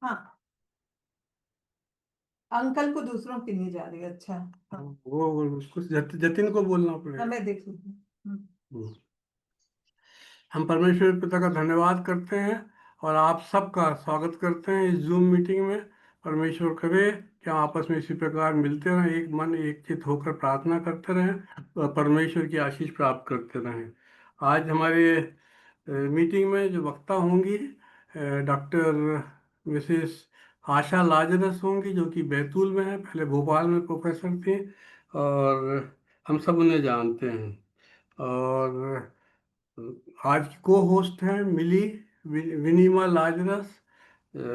हाँ, अंकल को दूसरों की नहीं जा रही। अच्छा, हाँ। वो उसको जतिन को बोलना हाँ, पड़ेगा। मैं देख लूँ। हम्म। हम परमेश्वर पिता का धन्यवाद करते हैं और आप सबका स्वागत करते हैं इस जूम मीटिंग में। परमेश्वर करे कि हम आपस में इसी प्रकार मिलते रहें, एक मन एक चित होकर प्रार्थना करते रहें और परमेश्वर की आशीष प्राप्त करते रहें। आज हमारे मीटिंग में जो वक्ता होंगी डॉक्टर मिसेस आशा लाजरस होंगी, जो कि बैतूल में है, पहले भोपाल में प्रोफेसर थी और हम सब उन्हें जानते हैं। और आज को होस्ट हैं मिली विनीमा लाजरस।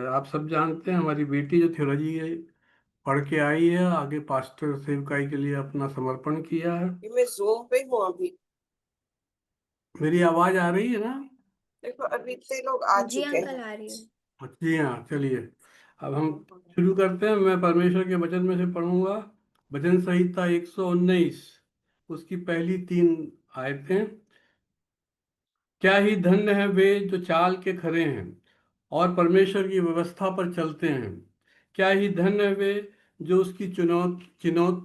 आप सब जानते हैं हमारी बेटी जो थियोलॉजी पढ़ के आई है, आगे पास्टर सेवकाई के लिए अपना समर्पण किया है। मैं ज़ूम पे हूँ अभी। मेरी आवाज आ रही है ना? देखो अभी इतने लोग आ जी चुके अंकल हैं। आ रही है। जी हाँ, चलिए अब हम शुरू करते हैं। मैं परमेश्वर के वचन में से पढ़ूंगा। भजन संहिता 119, उसकी पहली 3 आयतें। क्या ही धन्य है वे जो चाल के खरे हैं और परमेश्वर की व्यवस्था पर चलते हैं। क्या ही धन्य है वे जो उसकी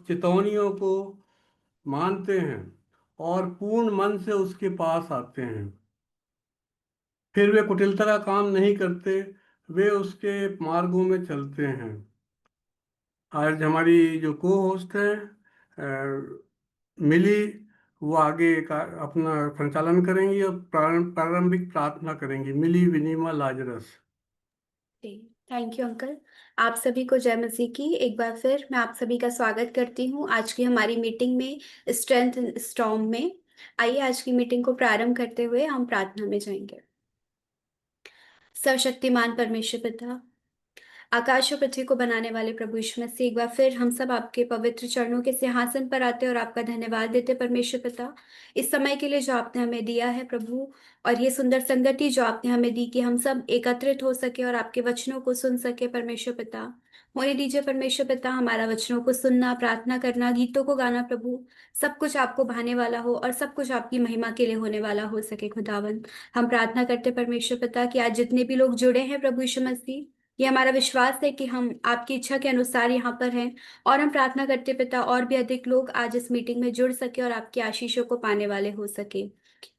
चितौनियों को मानते हैं और पूर्ण मन से उसके पास आते हैं। फिर वे कुटिलता का काम नहीं करते, वे उसके मार्गों में चलते हैं। आज हमारी जो को होस्ट है मिली, वो आगे का अपना संचालन करेंगी और प्रारंभिक प्रार्थना करेंगी। मिली विनीमा लाजरस। जी, थैंक यू अंकल। आप सभी को जय मसीह की। एक बार फिर मैं आप सभी का स्वागत करती हूँ आज की हमारी मीटिंग में, स्ट्रेंथ स्टॉर्म में। आइए आज की मीटिंग को प्रारंभ करते हुए हम प्रार्थना में जाएंगे। सर्वशक्तिमान परमेश्वर पिता, आकाश और पृथ्वी को बनाने वाले प्रभु यीशु मसीह, एक बार फिर हम सब आपके पवित्र चरणों के सिंहासन पर आते और आपका धन्यवाद देते परमेश्वर पिता, इस समय के लिए जो आपने हमें दिया है प्रभु, और ये सुंदर संगति जो आपने हमें दी कि हम सब एकत्रित हो सके और आपके वचनों को सुन सके परमेश्वर पिता। होने दीजिए परमेश्वर पिता, हमारा वचनों को सुनना, प्रार्थना करना, गीतों को गाना प्रभु, सब कुछ आपको भाने वाला हो और सब कुछ आपकी महिमा के लिए होने वाला हो सके खुदावन। हम प्रार्थना करते परमेश्वर पिता कि आज जितने भी लोग जुड़े हैं प्रभु यीशु मसीह, ये हमारा विश्वास है कि हम आपकी इच्छा के अनुसार यहाँ पर हैं, और हम प्रार्थना करते पिता और भी अधिक लोग आज इस मीटिंग में जुड़ सके और आपकी आशीषों को पाने वाले हो सके।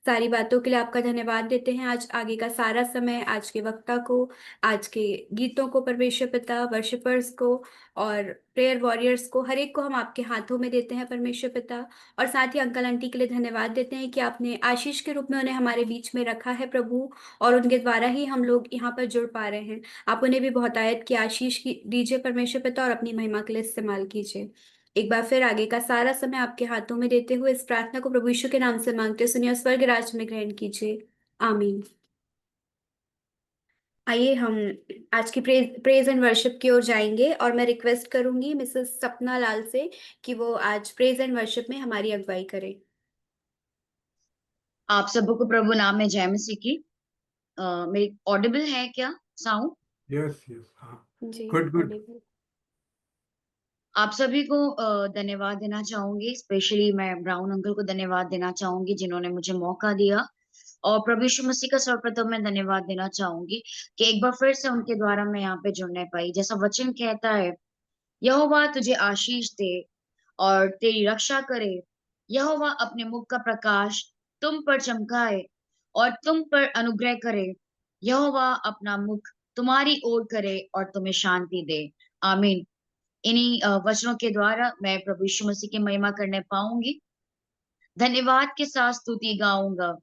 सारी बातों के लिए आपका धन्यवाद देते हैं। आज आगे का सारा समय, आज के वक्ता को, आज के गीतों को परमेश्वर पिता, वर्शिपर्स को और प्रेयर वॉरियर्स को, हर एक को हम आपके हाथों में देते हैं परमेश्वर पिता। और साथ ही अंकल आंटी के लिए धन्यवाद देते हैं कि आपने आशीष के रूप में उन्हें हमारे बीच में रखा है प्रभु, और उनके द्वारा ही हम लोग यहाँ पर जुड़ पा रहे हैं। आप उन्हें भी बहुत आयत की आशीष की दीजिए परमेश्वर पिता, और अपनी महिमा के लिए इस्तेमाल कीजिए। एक बार फिर आगे का सारा समय आपके हाथों में देते हुए इस प्रार्थना को प्रभु यीशु के नाम से मांगते हुए सुनिए और स्वर्ग राज में ग्रहण कीजिए। आमीन। आइए हम आज की प्रेज एंड वर्शिप की ओर जाएंगे, और मैं रिक्वेस्ट करूंगी मिसेस सपना लाल से कि वो आज प्रेज एंड वर्शिप में हमारी अगुवाई करें। आप सबको प्रभु नाम में जय मसीह की। मेरी ऑडिबल है क्या साउंड? यस यस, हाँ, जी, गुड गुड। audible। आप सभी को धन्यवाद देना चाहूंगी। स्पेशली मैं ब्राउन अंकल को धन्यवाद देना चाहूंगी जिन्होंने मुझे मौका दिया, और प्रभु यीशु मसीह का सर्वप्रथम मैं धन्यवाद देना चाहूंगी कि एक बार फिर से उनके द्वारा मैं यहाँ पे जुड़ने पाई। जैसा वचन कहता है, यहोवा तुझे आशीष दे और तेरी रक्षा करे। यहोवा अपने मुख का प्रकाश तुम पर चमकाए और तुम पर अनुग्रह करे। यहोवा अपना मुख तुम्हारी ओर करे और तुम्हें शांति दे। आमीन। इन्हीं वचनों के द्वारा मैं प्रभु यीशु मसीह की महिमा करने पाऊंगी। धन्यवाद के साथ स्तुति गाऊंगा।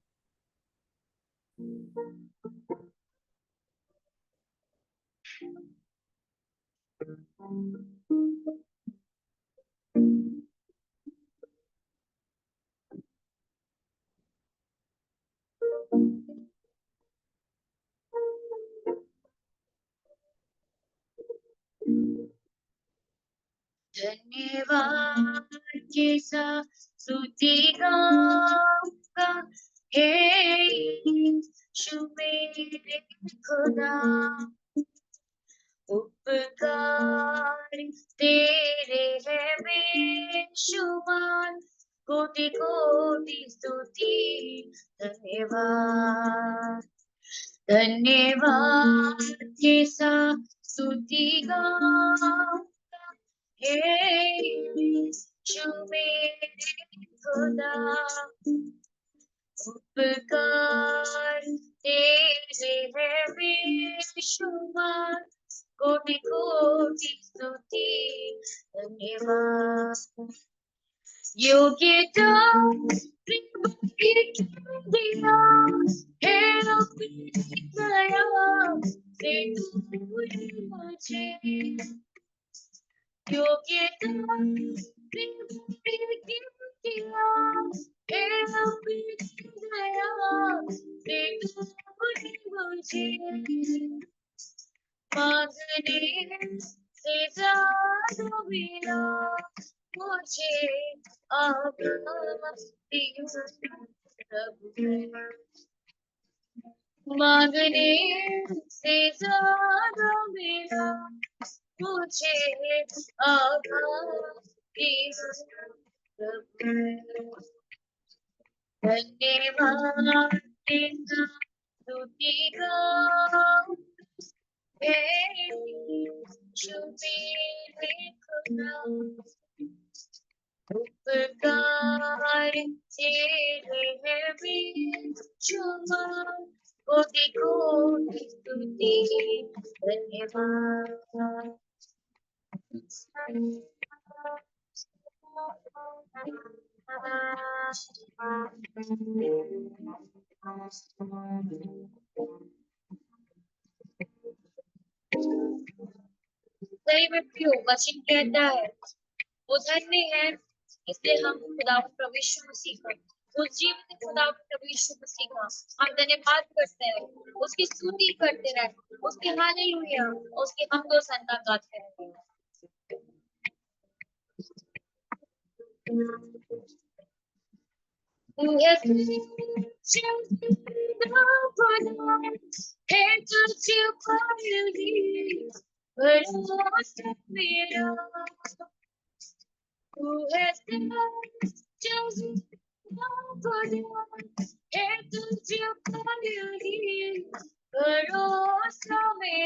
धन्यवाद के साथ स्तुति गाऊंगा, हे यीशु मेरे खुदा। उपकार तेरे है बेशुमार, कोटि कोटि स्तुति। धन्यवाद, धन्यवाद के साथ स्तुति गाऊंगा, हे यीशु मेरे खुदा, उपकार तेरे है बेशुमार, कोटि कोटि स्तुति धन्यवाद। योग्यता दिया है अपनी दया से तूने मुझे, योग्यता दिया है अपनी दया से तूने मुझे, मांगने से ज्यादा मिला मुझे, आभारी हूँ प्रभु। मांगने से ज्यादा मिला मुझे, आभारी हूँ प्रभु। धन्यवाद तेरा स्तुति गाऊं, हे यीशु मेरे खुदा, उपकार तेरे है बेशुमार, कोटि कोटि स्तुति धन्यवाद। सही में प्रियो वचन कहता है, वो धन्य है इसलिए हम खुदा प्रभु यीशु मसीह का, उस जीवित खुदा प्रभु यीशु मसीह का हम धन्यवाद करते हैं, उसकी स्तुति करते रहे, उसके हालेलुया, उसके हमदो सना गाते हैं। Who has chosen the head to finally, but lost me. Who has chosen the head to finally, but lost me.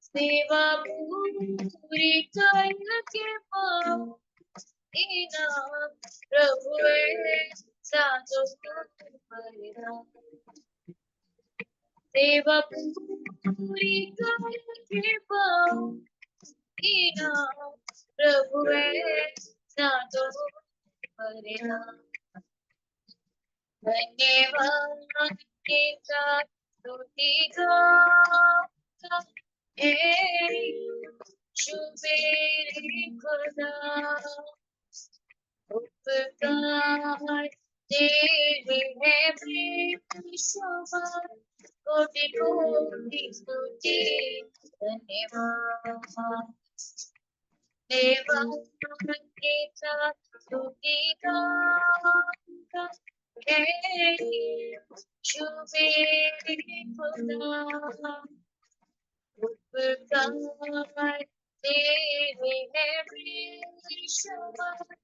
सेवा पूरी करके पाओ इनाम, प्रभु साधो परिणाम। सेवा पूरी करके पाओ इनाम, प्रभु साधो परिणाम। धन्यवाद के साथ स्तुति गाऊंगा, हे यीशु मेरे खुदा, उपकार तेरे है बेशुमार, कोटि कोटि स्तुति धन्यवाद। देवान के साथ स्तुति गाऊंगा, हे यीशु मेरे खुदा, उपकार तेरे है बेशुमार,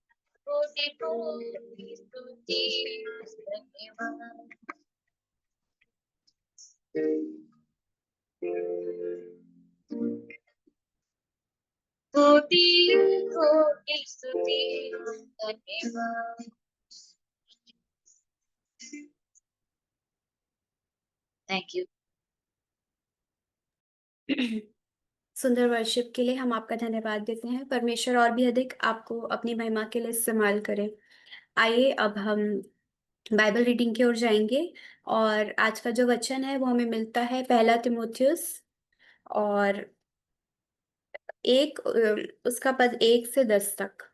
कोटि कोटि स्तुति धन्यवाद। कोटि कोटि स्तुति धन्यवाद। Thank you. सुंदर वर्शिप के लिए हम आपका धन्यवाद देते हैं। परमेश्वर और भी अधिक आपको अपनी महिमा के लिए इस्तेमाल करें। आइए अब हम बाइबल रीडिंग की ओर जाएंगे और आज का जो वचन है वो हमें मिलता है पहला तिमोथियुस और उसका पद 1 से 10 तक।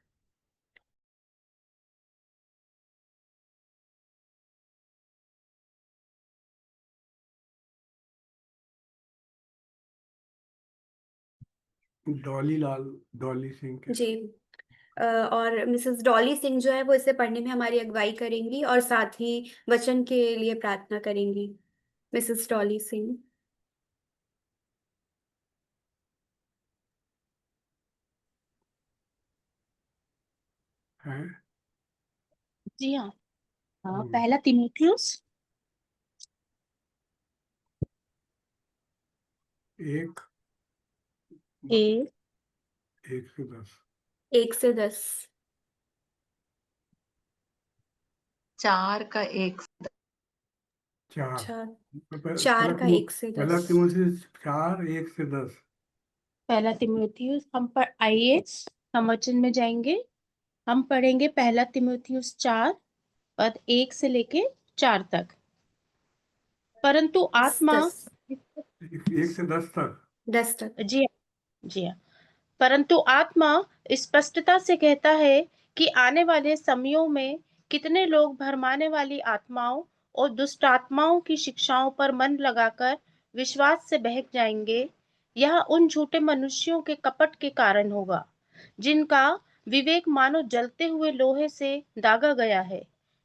डॉली सिंह के जी और मिसेस डॉली सिंह जो है वो इसे पढ़ने में हमारी अगुवाई करेंगी और साथ ही वचन के लिए प्रार्थना करेंगी। मिसेस डॉली सिंह। है। जी हाँ। पहला तीमुथियुस एक, एक, 1 से 10, 1 से 10, 4 का 1 4। अच्छा, पहला 4 का 1 से पहला 10। तिमोथेयुस 4, 1 से 10। पहला तिमोथियुस आइए हम वचन में जाएंगे। हम पढ़ेंगे पहला तिमोथियुस 4 पद 1 से लेके 4 तक। परंतु 10 आत्मा 10 1 से 10 तक। 10 तक। जी हाँ, जी हाँ। परंतु आत्मा स्पष्टता से कहता है कि आने वाले समयों में कितने लोग भरमाने वाली आत्माओं और दुष्ट आत्माओं की शिक्षाओं पर मन लगाकर विश्वास से बहक जाएंगे। यह उन झूठे मनुष्यों के कपट के कारण होगा जिनका विवेक मानो जलते हुए लोहे से दागा गया है,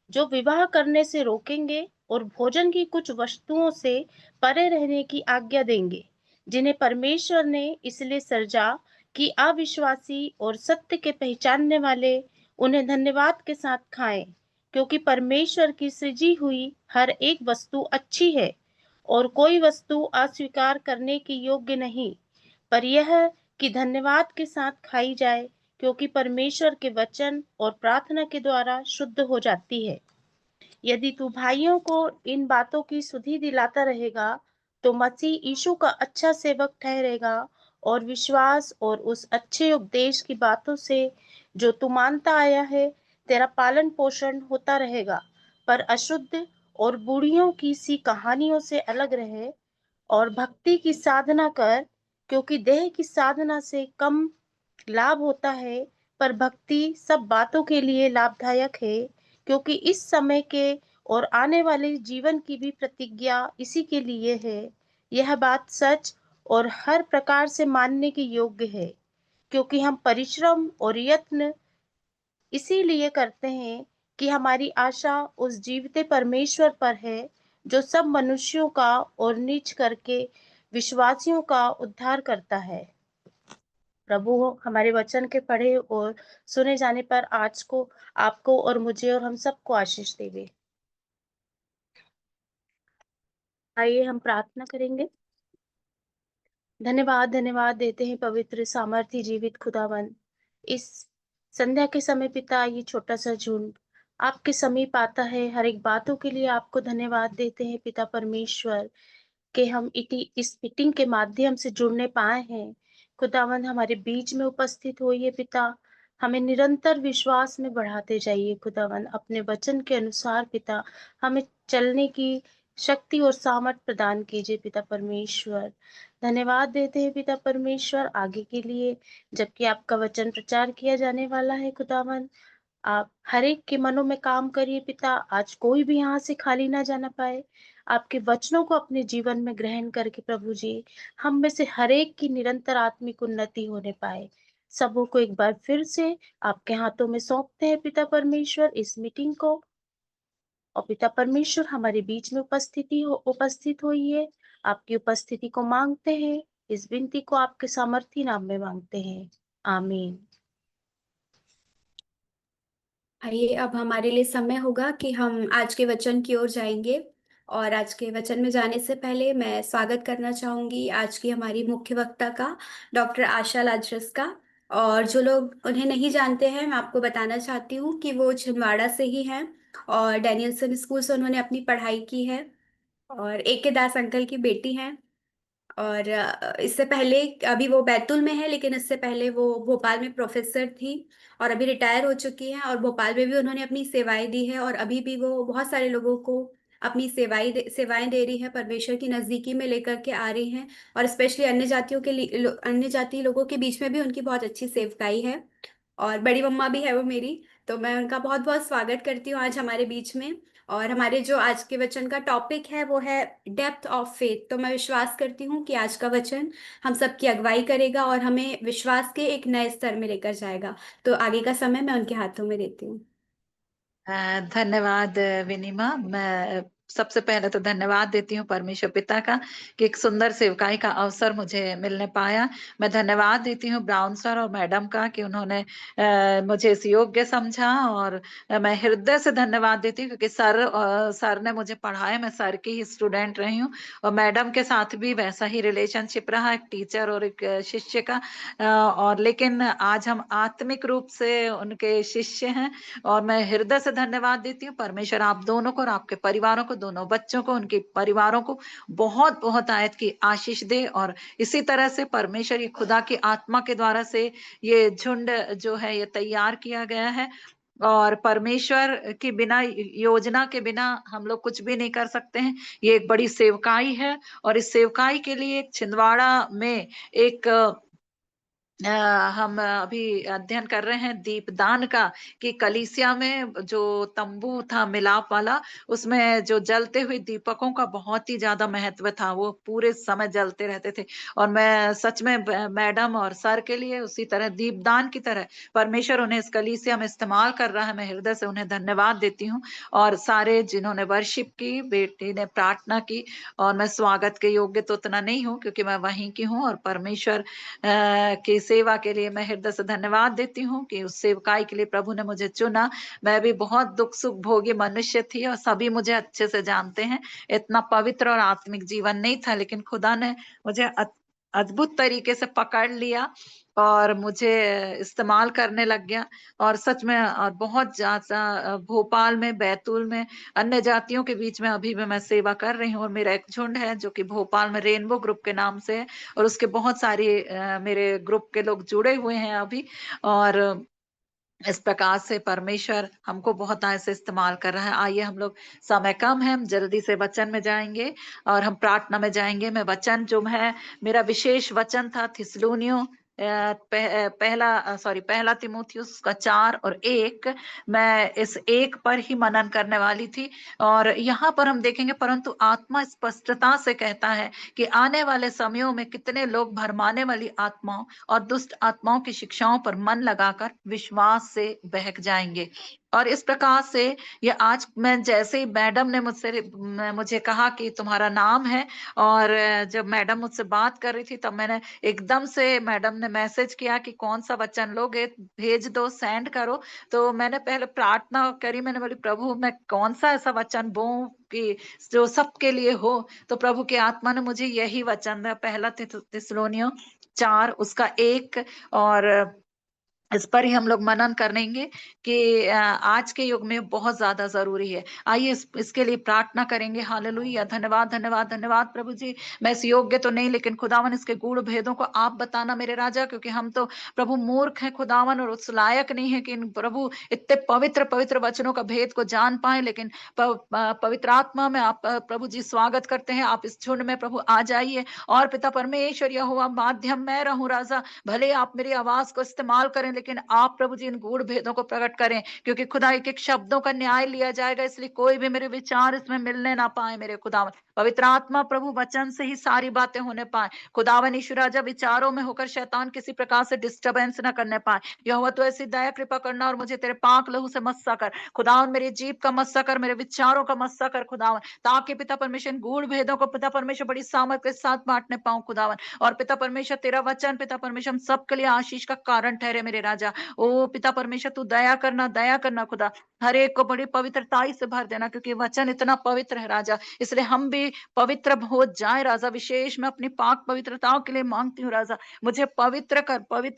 जो विवाह करने से रोकेंगे और भोजन की कुछ वस्तुओं से परे रहने की आज्ञा देंगे, जिन्हें परमेश्वर ने इसलिए सृजा कि अविश्वासी और सत्य के पहचानने वाले उन्हें धन्यवाद के साथ खाएं, क्योंकि परमेश्वर की सृजी हुई हर एक वस्तु अच्छी है और कोई वस्तु अस्वीकार करने की योग्य नहीं, पर यह कि धन्यवाद के साथ खाई जाए, क्योंकि परमेश्वर के वचन और प्रार्थना के द्वारा शुद्ध हो जाती है। यदि तू भाइयों को इन बातों की सुधि दिलाता रहेगा तो मसीह यीशु का अच्छा सेवक ठहरेगा और विश्वास और उस अच्छे उपदेश की बातों से जो तू मानता आया है तेरा पालन पोषण होता रहेगा, पर अशुद्ध और बूढ़ियों की सी कहानियों से अलग रहे और भक्ति की साधना कर, क्योंकि देह की साधना से कम लाभ होता है, पर भक्ति सब बातों के लिए लाभदायक है, क्योंकि इस समय के और आने वाले जीवन की भी प्रतिज्ञा इसी के लिए है। यह बात सच और हर प्रकार से मानने के योग्य है, क्योंकि हम परिश्रम और यत्न इसीलिए करते हैं कि हमारी आशा उस जीविते परमेश्वर पर है, जो सब मनुष्यों का और नीच करके विश्वासियों का उद्धार करता है। प्रभु हमारे वचन के पढ़े और सुने जाने पर आज को आपको और मुझे और हम सबको आशीष देवे। आइए हम प्रार्थना करेंगे। धन्यवाद देते हैं पवित्र सामर्थी जीवित खुदावन। इस संध्या के समय पिता ये छोटा सा झुंड आपके समीप आता है, हर एक बातों के लिए आपको धन्यवाद देते हैं पिता परमेश्वर कि हम इस मीटिंग के माध्यम से जुड़ने पाए हैं। खुदावंद हमारे बीच में उपस्थित होइए पिता, हमें निरंतर विश्वास में बढ़ाते जाइए खुदावंद, अपने वचन के अनुसार पिता हमें चलने की शक्ति और सामर्थ प्रदान कीजिए पिता परमेश्वर। धन्यवाद देते हैं पिता परमेश्वर आगे के लिए, जबकि आपका वचन प्रचार किया जाने वाला है खुदावंद। आप हर एक के मनों में काम करिए पिता, आज कोई भी यहाँ से खाली ना जाना पाए। आपके वचनों को अपने जीवन में ग्रहण करके प्रभु जी हम में से हर एक की निरंतर आत्मिक उन्नति होने पाए। सबों को एक बार फिर से आपके हाथों में सौंपते हैं पिता परमेश्वर इस मीटिंग को, और पिता परमेश्वर हमारे बीच में उपस्थित होइए। आपकी उपस्थिति को मांगते हैं, इस विनती को आपके सामर्थी नाम में मांगते हैं, आमीन। आइए अब हमारे लिए समय होगा कि हम आज के वचन की ओर जाएंगे। और आज के वचन में जाने से पहले मैं स्वागत करना चाहूंगी आज की हमारी मुख्य वक्ता का, डॉक्टर आशा लाजरस का। और जो लोग उन्हें नहीं जानते हैं, मैं आपको बताना चाहती हूँ कि वो छिंदवाड़ा से ही हैं और डैनियल्सन स्कूल से उन्होंने अपनी पढ़ाई की है और ए के दास अंकल की बेटी हैं। और इससे पहले अभी वो बैतूल में है, लेकिन इससे पहले वो भोपाल में प्रोफेसर थी और अभी रिटायर हो चुकी हैं। और भोपाल में भी उन्होंने अपनी सेवाएं दी है और अभी भी वो बहुत सारे लोगों को अपनी सेवाएं दे रही हैं, परमेश्वर की नज़दीकी में लेकर के आ रही हैं। और स्पेशली अन्य जातियों के लिए अन्य जाति लोगों के बीच में भी उनकी बहुत अच्छी सेवकाई है। और बड़ी मम्मा भी है वो मेरी, तो मैं उनका बहुत बहुत स्वागत करती हूँ आज हमारे बीच में। और हमारे जो आज के वचन का टॉपिक है वो है डेप्थ ऑफ फेथ। तो मैं विश्वास करती हूँ कि आज का वचन हम सबकी अगुवाई करेगा और हमें विश्वास के एक नए स्तर में लेकर जाएगा। तो आगे का समय मैं उनके हाथों में देती हूँ। धन्यवाद विनिमा। मैं सबसे पहले तो धन्यवाद देती हूँ परमेश्वर पिता का कि एक सुंदर सेवकाई का अवसर मुझे मिलने पाया। मैं धन्यवाद देती हूँ ब्राउन सर और मैडम का कि उन्होंने मुझे इस योग्य समझा, और मैं हृदय से धन्यवाद देती हूँ क्योंकि सर ने मुझे पढ़ाया, मैं सर की ही स्टूडेंट रही हूँ, और मैडम के साथ भी वैसा ही रिलेशनशिप रहा, एक टीचर और एक शिष्य का। और लेकिन आज हम आत्मिक रूप से उनके शिष्य हैं, और मैं हृदय से धन्यवाद देती हूँ। परमेश्वर आप दोनों को और आपके परिवारों को, दोनों बच्चों को, उनके परिवारों को बहुत बहुत आयत की आशीष दे, और इसी तरह से परमेश्वर ये खुदा की आत्मा के द्वारा से ये झुंड जो है ये तैयार किया गया है, और परमेश्वर की बिना, योजना के बिना हम लोग कुछ भी नहीं कर सकते हैं। ये एक बड़ी सेवकाई है, और इस सेवकाई के लिए एक छिंदवाड़ा में एक हम अभी अध्ययन कर रहे हैं दीपदान का, कि कलीसिया में जो तंबू था मिलाप वाला, उसमें जो जलते हुए दीपकों का बहुत ही ज्यादा महत्व था, वो पूरे समय जलते रहते थे। और मैं सच में मैडम और सर के लिए उसी तरह दीपदान की तरह परमेश्वर उन्हें इस कलीसिया में इस्तेमाल कर रहा है। मैं हृदय से उन्हें धन्यवाद देती हूँ, और सारे जिन्होंने वर्शिप की, बेटी ने प्रार्थना की, और मैं स्वागत के योग्य तो उतना नहीं हूँ क्योंकि मैं वहीं की हूँ, और परमेश्वर की सेवा के लिए मैं हृदय से धन्यवाद देती हूँ कि उस सेवकाई के लिए प्रभु ने मुझे चुना। मैं भी बहुत दुख सुख भोगी मनुष्य थी, और सभी मुझे अच्छे से जानते हैं। इतना पवित्र और आत्मिक जीवन नहीं था, लेकिन खुदा ने मुझे अद्भुत तरीके से पकड़ लिया और मुझे इस्तेमाल करने लग गया। और सच में और बहुत ज्यादा भोपाल में, बैतूल में, अन्य जातियों के बीच में अभी भी मैं सेवा कर रही हूँ, और मेरा एक झुंड है जो कि भोपाल में रेनबो ग्रुप के नाम से है, और उसके बहुत सारे मेरे ग्रुप के लोग जुड़े हुए हैं अभी। और इस प्रकार से परमेश्वर हमको बहुत ऐसे इस्तेमाल कर रहा है। आइए, हम लोग, समय कम है, हम जल्दी से वचन में जाएंगे और हम प्रार्थना में जाएंगे। मैं वचन जो है, मेरा विशेष वचन था थिस्सलुनियों पहला तीमुथियुस का 4 और 1। मैं इस 1 पर ही मनन करने वाली थी, और यहाँ पर हम देखेंगे, परंतु आत्मा स्पष्टता से कहता है कि आने वाले समयों में कितने लोग भरमाने वाली आत्माओं और दुष्ट आत्माओं की शिक्षाओं पर मन लगाकर विश्वास से बहक जाएंगे। और इस प्रकार से ये आज मैं, जैसे ही मैडम ने मुझे कहा कि तुम्हारा नाम है, और जब मैडम मुझसे बात कर रही थी तब मैंने एकदम से, मैडम ने मैसेज किया कि कौन सा वचन लोगे, भेज दो, सेंड करो। तो मैंने पहले प्रार्थना करी, मैंने बोली प्रभु मैं कौन सा ऐसा वचन बोऊं कि जो सबके लिए हो। तो प्रभु की आत्मा ने मुझे यही वचन दिया, पहला थिस्सलुनियों 4 उसका 1, और इस पर ही हम लोग मनन करेंगे कि आज के युग में बहुत ज्यादा जरूरी है। आइए इसके लिए प्रार्थना करेंगे। हालेलुया, धन्यवाद धन्यवाद धन्यवाद प्रभु जी। मैं इस योग्य तो नहीं, लेकिन खुदावन इसके गूढ़ भेदों को आप बताना मेरे राजा, क्योंकि हम तो प्रभु मूर्ख हैं खुदावन, और उस लायक नहीं है कि इन प्रभु इतने पवित्र पवित्र वचनों का भेद को जान पाए। लेकिन पवित्र आत्मा में आप प्रभु जी स्वागत करते हैं। आप इस झुंड में प्रभु आ जाइए, और पिता परमेश्वर यहोवा माध्यम मैं रहूं राजा, भले आप मेरी आवाज को इस्तेमाल करें, लेकिन आप प्रभु जी इन गूढ़ भेदों को प्रकट करें, क्योंकि खुदा एक एक शब्दों का न्याय लिया जाएगा, इसलिए कोई भी मेरे विचार इसमें मिलने ना पाए। मेरे खुदावन पवित्र आत्मा प्रभु वचन से ही सारी बातें होने पाए। खुदावन ईश्वर राजा, विचारों में होकर शैतान किसी प्रकार से डिस्टर्बेंस ना करने पाए। यहोवा तो ऐसी दया कृपा करना, और मुझे तेरे पाक लहू से मस्सा कर खुदावन, मेरी जीभ का मस्सा कर, मेरे विचारों का मस्सा कर खुदावन, ताकि पिता परमेश्वर गूढ़ भेदों को पिता परमेश्वर बड़ी सामर्थ के साथ बांटने पाऊं खुदावन। और पिता परमेश्वर तेरा वचन पिता परमेश्वर हम सबके लिए आशीष का कारण ठहरे मेरे राजा। ओ पिता परमेश्वर तू दया करना खुदा, हर एक को बड़ी पवित्रताई से भर देना, क्योंकि वचन इतना पवित्र है राजा, इसलिए हम भी पवित्र हो जाए राजा। विशेष मैं अपनी पाक पवित्रताओं के लिए मांगती हूँ राजा, मुझे पवित्र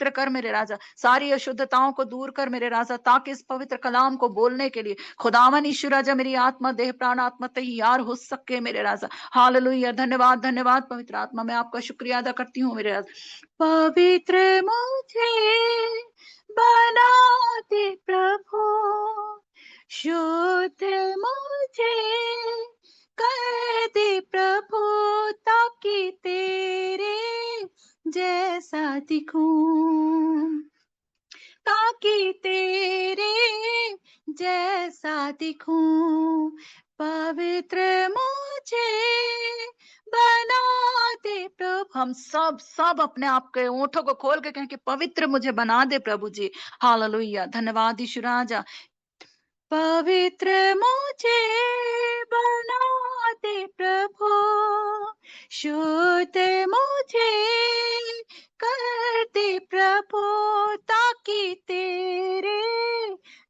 कर मेरे राजा, सारी अशुद्धताओं को दूर कर मेरे राजा, ताकि इस पवित्र कलाम को बोलने के लिए खुदावन ईश्वर राजा मेरी आत्मा, देह प्राण आत्मा तैयार हो सके मेरे राजा। हालेलुया, धन्यवाद धन्यवाद पवित्र आत्मा, मैं आपका शुक्रिया अदा करती हूँ मेरे राजा। पवित्र मुझे बना दे प्रभु, शुद्ध मुझे कर दे प्रभु, ताकि तेरे जैसा दिखूं, ताकि तेरे जैसा दिखूं। पवित्र मुझे बना दे प्रभु। हम सब अपने आप के ओंठों को खोल के कहें कि पवित्र मुझे बना दे प्रभु जी। हालेलुया, धन्यवाद यीशु राजा। पवित्र मुझे बना दे प्रभु, शुद्ध मुझे कर दे प्रभु, ताकि तेरे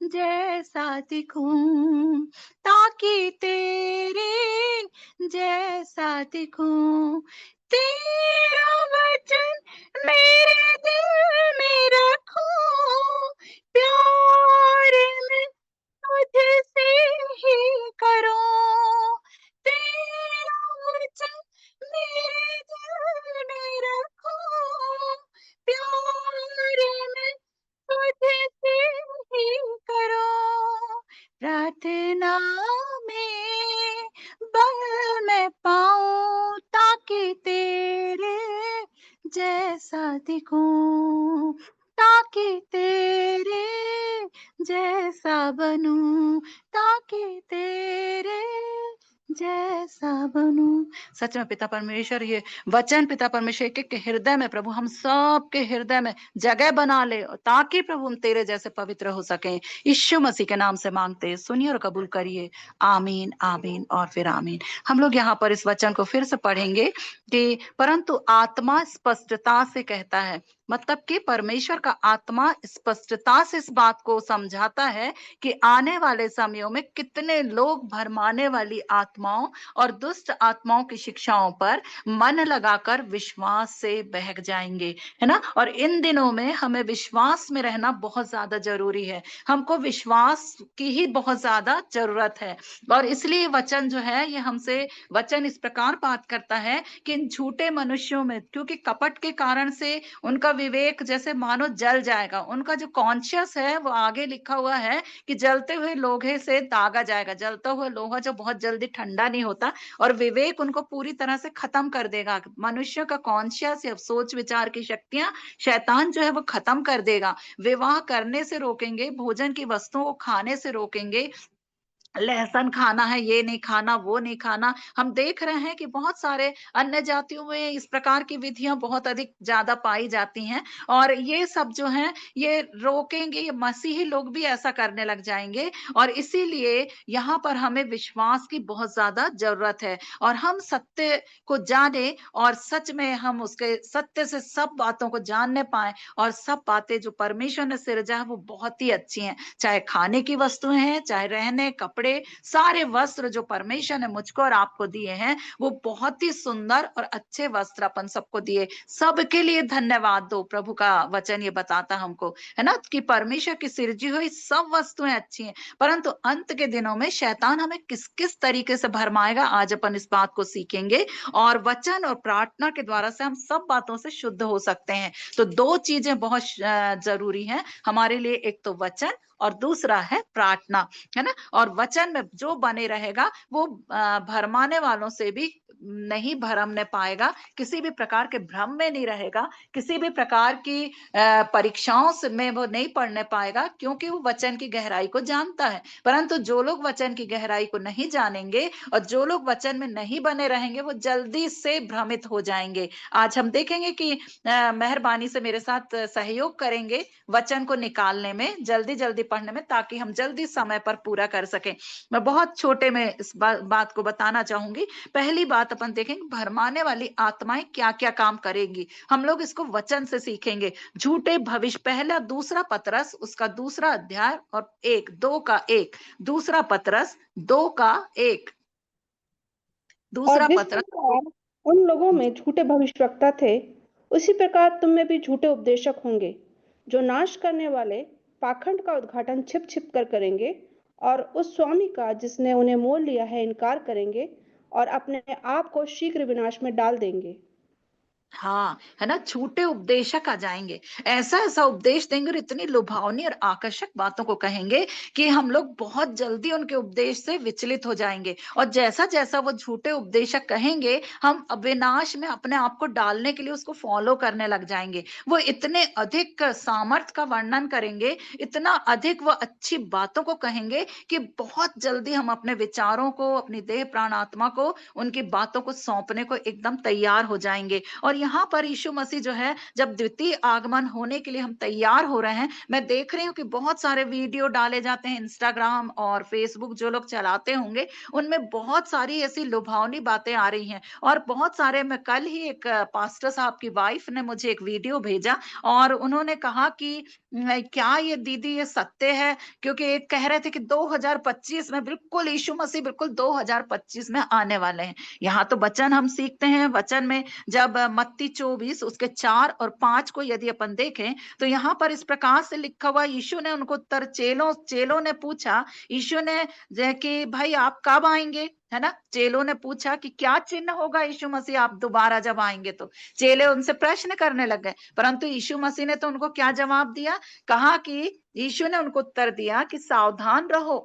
जैसा दिखूं, ताकि तेरे जैसा दिखूं। तेरा वचन मेरे दिल में रखूं, प्यार में तुझसे ही करूं। तेरा वचन मेरे दिल में रखूं, प्यार में तुझसे ही करूं। प्रार्थना में बल मैं पाऊं, ताकि तेरे जैसा दिखूं, ताकि तेरे जैसा बनूं, ताकि तेरे जैसा बनूं। सच में पिता परमेश्वर ये वचन पिता परमेश्वर के हृदय में प्रभु हम सब के हृदय में जगह बना ले, ताकि प्रभु हम तेरे जैसे पवित्र हो सकें। यीशु मसीह के नाम से मांगते हैं, सुनिए और कबूल करिए। आमीन, आमीन और फिर आमीन। हम लोग यहाँ पर इस वचन को फिर से पढ़ेंगे कि परंतु आत्मा स्पष्टता से कहता है, मतलब कि परमेश्वर का आत्मा स्पष्टता से इस बात को समझाता है कि आने वाले समयों में कितने लोग भरमाने वाली आत्माओं और दुष्ट आत्माओं की शिक्षाओं पर मन लगाकर विश्वास से बहक जाएंगे, है ना। और इन दिनों में हमें विश्वास में रहना बहुत ज्यादा जरूरी है, हमको विश्वास की ही बहुत ज्यादा जरूरत है। और इसलिए वचन जो है ये हमसे वचन इस प्रकार बात करता है कि इन झूठे मनुष्यों में, क्योंकि कपट के कारण से उनका विवेक जैसे मानो जल जाएगा, उनका जो कॉन्शियस है वो आगे लिखा हुआ है कि जलते हुए लोहे से दागा जाएगा। जलता हुआ लोहा जो बहुत जल्दी ठंडा नहीं होता, और विवेक उनको पूरी तरह से खत्म कर देगा। मनुष्य का कॉन्शियस या सोच विचार की शक्तियां शैतान जो है वो खत्म कर देगा। विवाह करने से रोकेंगे, भोजन की वस्तुओं को खाने से रोकेंगे, लहसुन खाना है, ये नहीं खाना, वो नहीं खाना। हम देख रहे हैं कि बहुत सारे अन्य जातियों में इस प्रकार की विधियां बहुत अधिक ज्यादा पाई जाती हैं, और ये सब जो है ये रोकेंगे, ये मसीही लोग भी ऐसा करने लग जाएंगे। और इसीलिए यहाँ पर हमें विश्वास की बहुत ज्यादा जरूरत है, और हम सत्य को जाने और सच में हम उसके सत्य से सब बातों को जानने पाए, और सब बातें जो परमेश्वर ने सिरजा है वो बहुत ही अच्छी हैं, चाहे खाने की वस्तुएं हैं, चाहे रहने कपड़े, सारे वस्त्र जो परमेश्वर ने मुझको और आपको दिए हैं वो बहुत ही सुंदर और अच्छे वस्त्र अपन सबको दिए। सबके लिए धन्यवाद दो। प्रभु का वचन ये बताता हमको, है ना, कि परमेश्वर की सृजी हुई सब वस्तुएं अच्छी हैं, परंतु अंत के दिनों में शैतान हमें किस किस तरीके से भरमाएगा, आज अपन इस बात को सीखेंगे। और वचन और प्रार्थना के द्वारा से हम सब बातों से शुद्ध हो सकते हैं। तो दो चीजें बहुत जरूरी हैं हमारे लिए, एक तो वचन और दूसरा है प्रार्थना, है ना। और वचन में जो बने रहेगा वो भरमाने वालों से भी नहीं भरमने पाएगा, किसी भी प्रकार के भ्रम में नहीं रहेगा, किसी भी प्रकार की परीक्षाओं से में वो नहीं पढ़ने पाएगा, क्योंकि वो वचन की गहराई को जानता है। परंतु जो लोग वचन की गहराई को नहीं जानेंगे और जो लोग वचन में नहीं बने रहेंगे वो जल्दी से भ्रमित हो जाएंगे। आज हम देखेंगे कि मेहरबानी से मेरे साथ सहयोग करेंगे वचन को निकालने में, जल्दी जल्दी पढ़ने में, ताकि हम जल्दी समय पर पूरा कर सकें। मैं बहुत छोटे में इस बात को बताना चाहूंगी। पहली बात अपन देखेंगे भरमाने वाली आत्माएं क्या क्या काम करेंगी, हम लोग इसको वचन से सीखेंगे। झूठे भविष्य, पहला दूसरा पतरस उसका दूसरा अध्याय और 1:2 दूसरा पतरस 2:1 दूसरा और जिस पतरस प्रकार उन लोगों में झूठे भविष्यवक्ता थे, उसी प्रकार तुम में भी झूठे उपदेशक होंगे, जो नाश करने वाले पाखंड का उद्घाटन छिप छिप कर करेंगे, और उस स्वामी का जिसने उन्हें मोल लिया है इनकार करेंगे, और अपने आप को शीघ्र विनाश में डाल देंगे। हाँ, है ना, झूठे उपदेशक आ जाएंगे, ऐसा ऐसा उपदेश देंगे और इतनी लुभावनी और आकर्षक बातों को कहेंगे कि हम लोग बहुत जल्दी उनके उपदेश से विचलित हो जाएंगे। और जैसा जैसा वो झूठे उपदेशक कहेंगे, हम विनाश में अपने आप को डालने के लिए उसको फॉलो करने लग जाएंगे। वो इतने अधिक सामर्थ का वर्णन करेंगे, इतना अधिक वो अच्छी बातों को कहेंगे कि बहुत जल्दी हम अपने विचारों को, अपनी देह प्राण आत्मा को उनकी बातों को सौंपने को एकदम तैयार हो जाएंगे। और और यहाँ पर यीशु मसीह जो है, जब द्वितीय आगमन होने के लिए हम तैयार हो रहे हैं, मैं देख रही हूँ कि बहुत सारे वीडियो डाले जाते हैं इंस्टाग्राम और फेसबुक, जो लोग चलाते होंगे उनमें बहुत सारी ऐसी लुभावनी बातें आ रही हैं। और बहुत सारे, मैं कल ही एक पास्टर साहब की वाइफ ने मुझे एक वीडियो भेजा और उन्होंने कहा कि क्या ये दीदी ये सत्य है, क्योंकि एक कह रहे थे कि 2025 में बिल्कुल यीशु मसीह बिल्कुल 2025 में आने वाले हैं। यहाँ तो वचन हम सीखते हैं, वचन में जब मत्ती 24 उसके 4 और 5 को यदि अपन देखें तो यहाँ पर इस प्रकार से लिखा हुआ, यीशु ने उनको उत्तर, चेलों ने पूछा, यीशु ने कि भाई आप कब आएंगे, है ना। चेलों ने पूछा कि क्या चिन्ह होगा यीशु मसीह आप दोबारा जब आएंगे, तो चेले उनसे प्रश्न करने लग गए, परंतु यीशु मसीह ने तो उनको क्या जवाब दिया, कहा कि यीशु ने उनको उत्तर दिया कि सावधान रहो,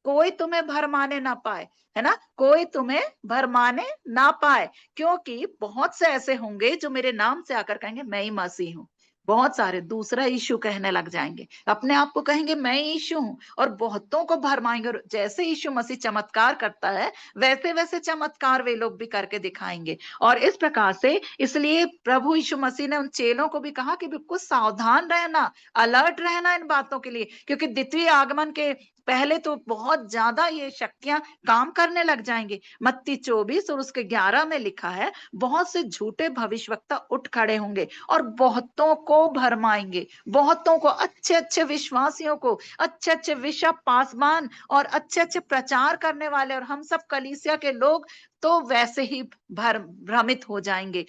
कोई तुम्हें भरमाने ना पाए, है ना, कोई तुम्हें भरमाने ना पाए, क्योंकि बहुत से ऐसे होंगे जो मेरे नाम से आकर कहेंगे मैं ही मसीह हूँ। बहुत सारे दूसरा यीशु कहने लग जाएंगे, अपने आप को कहेंगे मैं यीशु हूँ, और बहुतों को भरमाएंगे। और जैसे यीशु मसीह चमत्कार करता है वैसे वैसे चमत्कार वे लोग भी करके दिखाएंगे। और इस प्रकार से, इसलिए प्रभु यीशु मसीह ने उन चेलों को भी कहा कि बिल्कुल सावधान रहना, अलर्ट रहना इन बातों के लिए, क्योंकि द्वितीय आगमन के पहले तो बहुत ज्यादा ये शक्तियां काम करने लग जाएंगे। मत्ती 24 और उसके 11 में लिखा है, बहुत से झूठे भविष्यवक्ता उठ खड़े होंगे और बहुतों को भरमाएंगे, बहुतों को, अच्छे अच्छे विश्वासियों को, अच्छे अच्छे बिशप, पासवान और अच्छे अच्छे प्रचार करने वाले, और हम सब कलीसिया के लोग तो वैसे ही भ्रमित हो जाएंगे।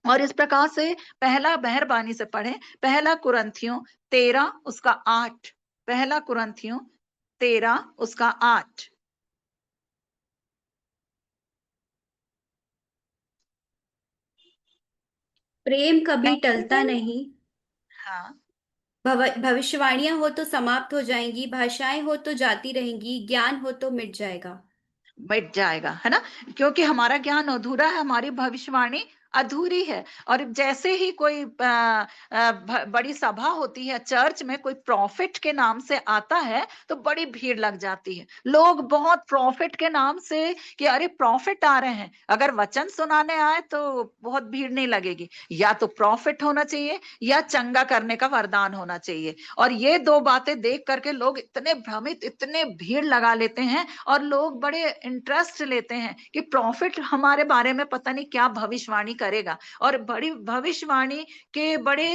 और इस प्रकार से पहला मेहरबानी से पढ़ें, पहला कुरिन्थियों 13 उसका 8, पहला कुरिन्थियों 13 उसका 8। प्रेम कभी टलता नहीं। हाँ, भविष्यवाणियां हो तो समाप्त हो जाएंगी, भाषाएं हो तो जाती रहेंगी, ज्ञान हो तो मिट जाएगा। मिट जाएगा, है ना, क्योंकि हमारा ज्ञान अधूरा है, हमारी भविष्यवाणी अधूरी है। और जैसे ही कोई बड़ी सभा होती है, चर्च में कोई प्रॉफिट के नाम से आता है तो बड़ी भीड़ लग जाती है, लोग बहुत प्रॉफिट के नाम से कि अरे प्रॉफिट आ रहे हैं, अगर वचन सुनाने आए तो बहुत भीड़ नहीं लगेगी। या तो प्रॉफिट होना चाहिए या चंगा करने का वरदान होना चाहिए, और ये दो बातें देख करके लोग इतने भ्रमित, इतने भीड़ लगा लेते हैं, और लोग बड़े इंटरेस्ट लेते हैं कि प्रॉफिट हमारे बारे में पता नहीं क्या भविष्यवाणी करेगा। और बड़ी भविष्यवाणी के बड़े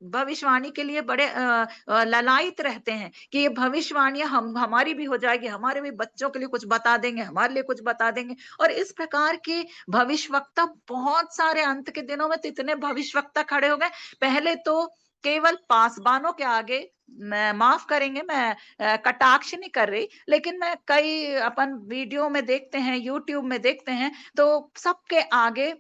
भविष्यवाणी के लिए बड़े ललायित रहते हैं कि ये भविष्यवाणियां हमारी भी हो जाएगी, हमारे भी बच्चों के लिए कुछ बता देंगे, हमारे लिए कुछ बता देंगे। और इस प्रकार के भविष्यवक्ता बहुत सारे, अंत के दिनों में तो इतने भविष्यवक्ता खड़े हो गए। पहले तो केवल पासबानों के आगे, मैं माफ करेंगे, मैं कटाक्ष नहीं कर रही, लेकिन मैं कई अपन वीडियो में देखते हैं, यूट्यूब में देखते हैं, तो सबके आगे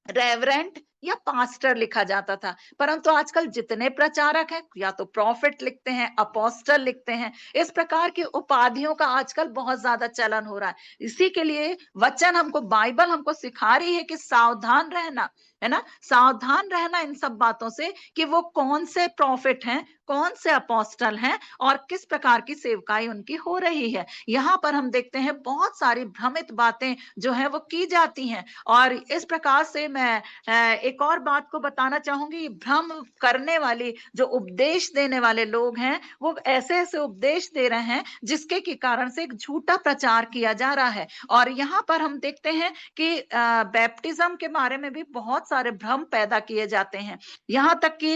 रेवरेंट या पास्टर लिखा जाता था। परंतु आजकल जितने प्रचारक हैं, या तो प्रॉफिट लिखते हैं, अपोस्टल लिखते हैं, इस प्रकार की उपाधियों का आजकल बहुत ज्यादा चलन हो रहा है। इसी के लिए वचन हमको, बाइबल हमको सिखा रही है कि सावधान रहना, है ना, सावधान रहना इन सब बातों से कि वो कौन से प्रॉफिट हैं, कौन से अपोस्टल हैं, और किस प्रकार की सेवकाई उनकी हो रही है। यहाँ पर हम देखते हैं बहुत सारी भ्रमित बातें जो है वो की जाती हैं। और इस प्रकार से मैं एक और बात को बताना चाहूंगी, भ्रम करने वाली जो उपदेश देने वाले लोग हैं, वो ऐसे ऐसे उपदेश दे रहे हैं जिसके के कारण से एक झूठा प्रचार किया जा रहा है। और यहाँ पर हम देखते हैं कि बैप्टिज्म के बारे में भी बहुत सारे भ्रम पैदा किए जाते हैं। यहाँ तक कि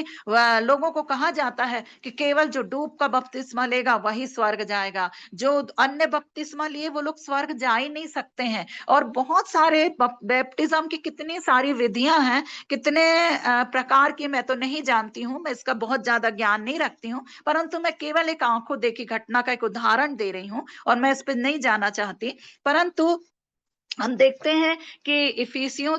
लोगों को कहा जाता है कि केवल जो डूब का बपतिस्मा लेगा वही स्वर्ग जाएगा, जो अन्य बपतिस्मा लिए वो लोग स्वर्ग जा ही नहीं सकते हैं। और बहुत सारे बैप्टिज्म की कितनी सारी विधियां हैं, कितने प्रकार की मैं तो नहीं जानती हूँ, मैं इसका बहुत ज्यादा ज्ञान नहीं रखती हूँ, परंतु मैं केवल एक आंखों देखी घटना का एक उदाहरण दे रही हूँ, और मैं इस पर नहीं जाना चाहती। परंतु हम देखते हैं कि इफिसियों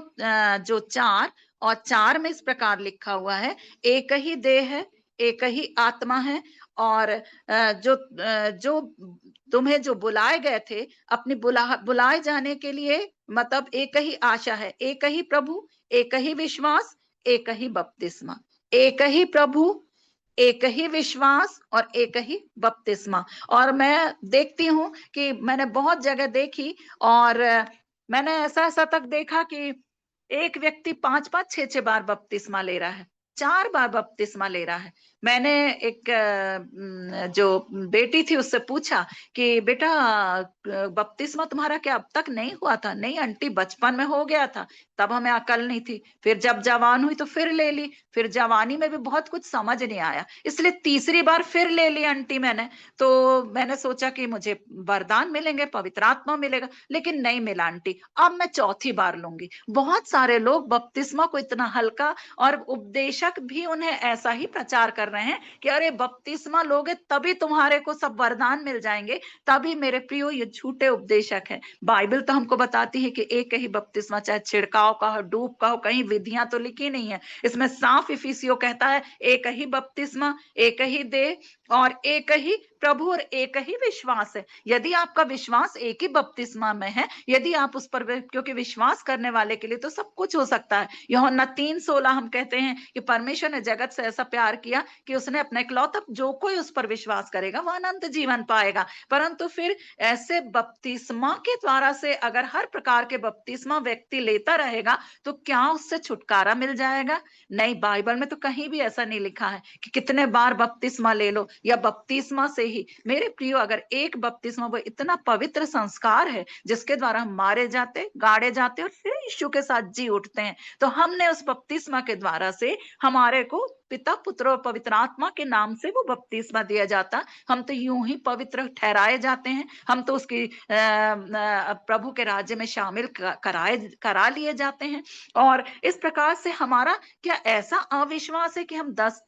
जो 4 और 4 में इस प्रकार लिखा हुआ है, एक ही देह है, एक ही आत्मा है, और जो तुम्हें जो बुलाए गए थे अपनी बुलाए जाने के लिए, मतलब एक ही आशा है, एक ही प्रभु, एक ही विश्वास, एक ही बपतिस्मा, एक ही प्रभु, एक ही विश्वास और एक ही बपतिस्मा। और मैं देखती हूँ कि मैंने बहुत जगह देखी, और मैंने ऐसा तक देखा कि एक व्यक्ति 5-5 6-6 बार बपतिस्मा ले रहा है, 4 बार बपतिस्मा ले रहा है। मैंने एक जो बेटी थी उससे पूछा कि बेटा बपतिस्मा तुम्हारा क्या अब तक नहीं हुआ था? नहीं आंटी, बचपन में हो गया था, तब हमें अकल नहीं थी, फिर जब जवान हुई तो फिर ले ली, फिर जवानी में भी बहुत कुछ समझ नहीं आया, इसलिए तीसरी बार फिर ले ली आंटी मैंने। तो मैंने सोचा कि मुझे वरदान मिलेंगे, पवित्र आत्मा मिलेगा, लेकिन नहीं मिला आंटी, अब मैं चौथी बार लूंगी। बहुत सारे लोग बपतिस्मा को इतना हल्का, और उपदेशक भी उन्हें ऐसा ही प्रचार कर रहे हैं कि अरे बपतिस्मा लोगे तभी तुम्हारे को सब वरदान मिल जाएंगे। तभी मेरे प्रियो, ये झूठे उपदेशक हैं। बाइबल तो हमको बताती है कि एक ही बपतिस्मा, चाहे छिड़काव का हो, डूब का हो, कहीं विधियां तो लिखी नहीं है। इसमें साफ इफिसियों कहता है एक ही बपतिस्मा, एक ही देह और एक ही प्रभु और एक ही विश्वास है। यदि आपका विश्वास एक ही बपतिस्मा में है, यदि आप उस पर, क्योंकि विश्वास करने वाले के लिए तो सब कुछ हो सकता है। यूहन्ना 3:16 हम कहते हैं कि परमेश्वर ने जगत से ऐसा प्यार किया कि उसने अपना इकलौता, जो कोई उस पर विश्वास करेगा वह अनंत जीवन पाएगा। परंतु फिर ऐसे बपतिस्मा के द्वारा से अगर हर प्रकार के बपतिस्मा व्यक्ति लेता रहेगा तो क्या उससे छुटकारा मिल जाएगा? नहीं, बाइबल में तो कहीं भी ऐसा नहीं लिखा है कि कितने बार बपतिस्मा ले लो या बपतिस्मा से ही। मेरे प्रियो, अगर एक बपतिस्मा वो इतना पवित्र संस्कार है जिसके द्वारा हम मारे जाते, गाड़े जाते और फिर यीशु के साथ जी उठते हैं, तो हमने उस बपतिस्मा के द्वारा से हमारे को पिता, पुत्र और पवित्र आत्मा के नाम से वो बपतिस्मा दिया जाता। हम तो यूं ही पवित्र ठहराए जाते हैं, हम तो उसकी प्रभु के राज्य में शामिल करा लिए जाते हैं। और इस प्रकार से हमारा क्या ऐसा अविश्वास है कि हम 10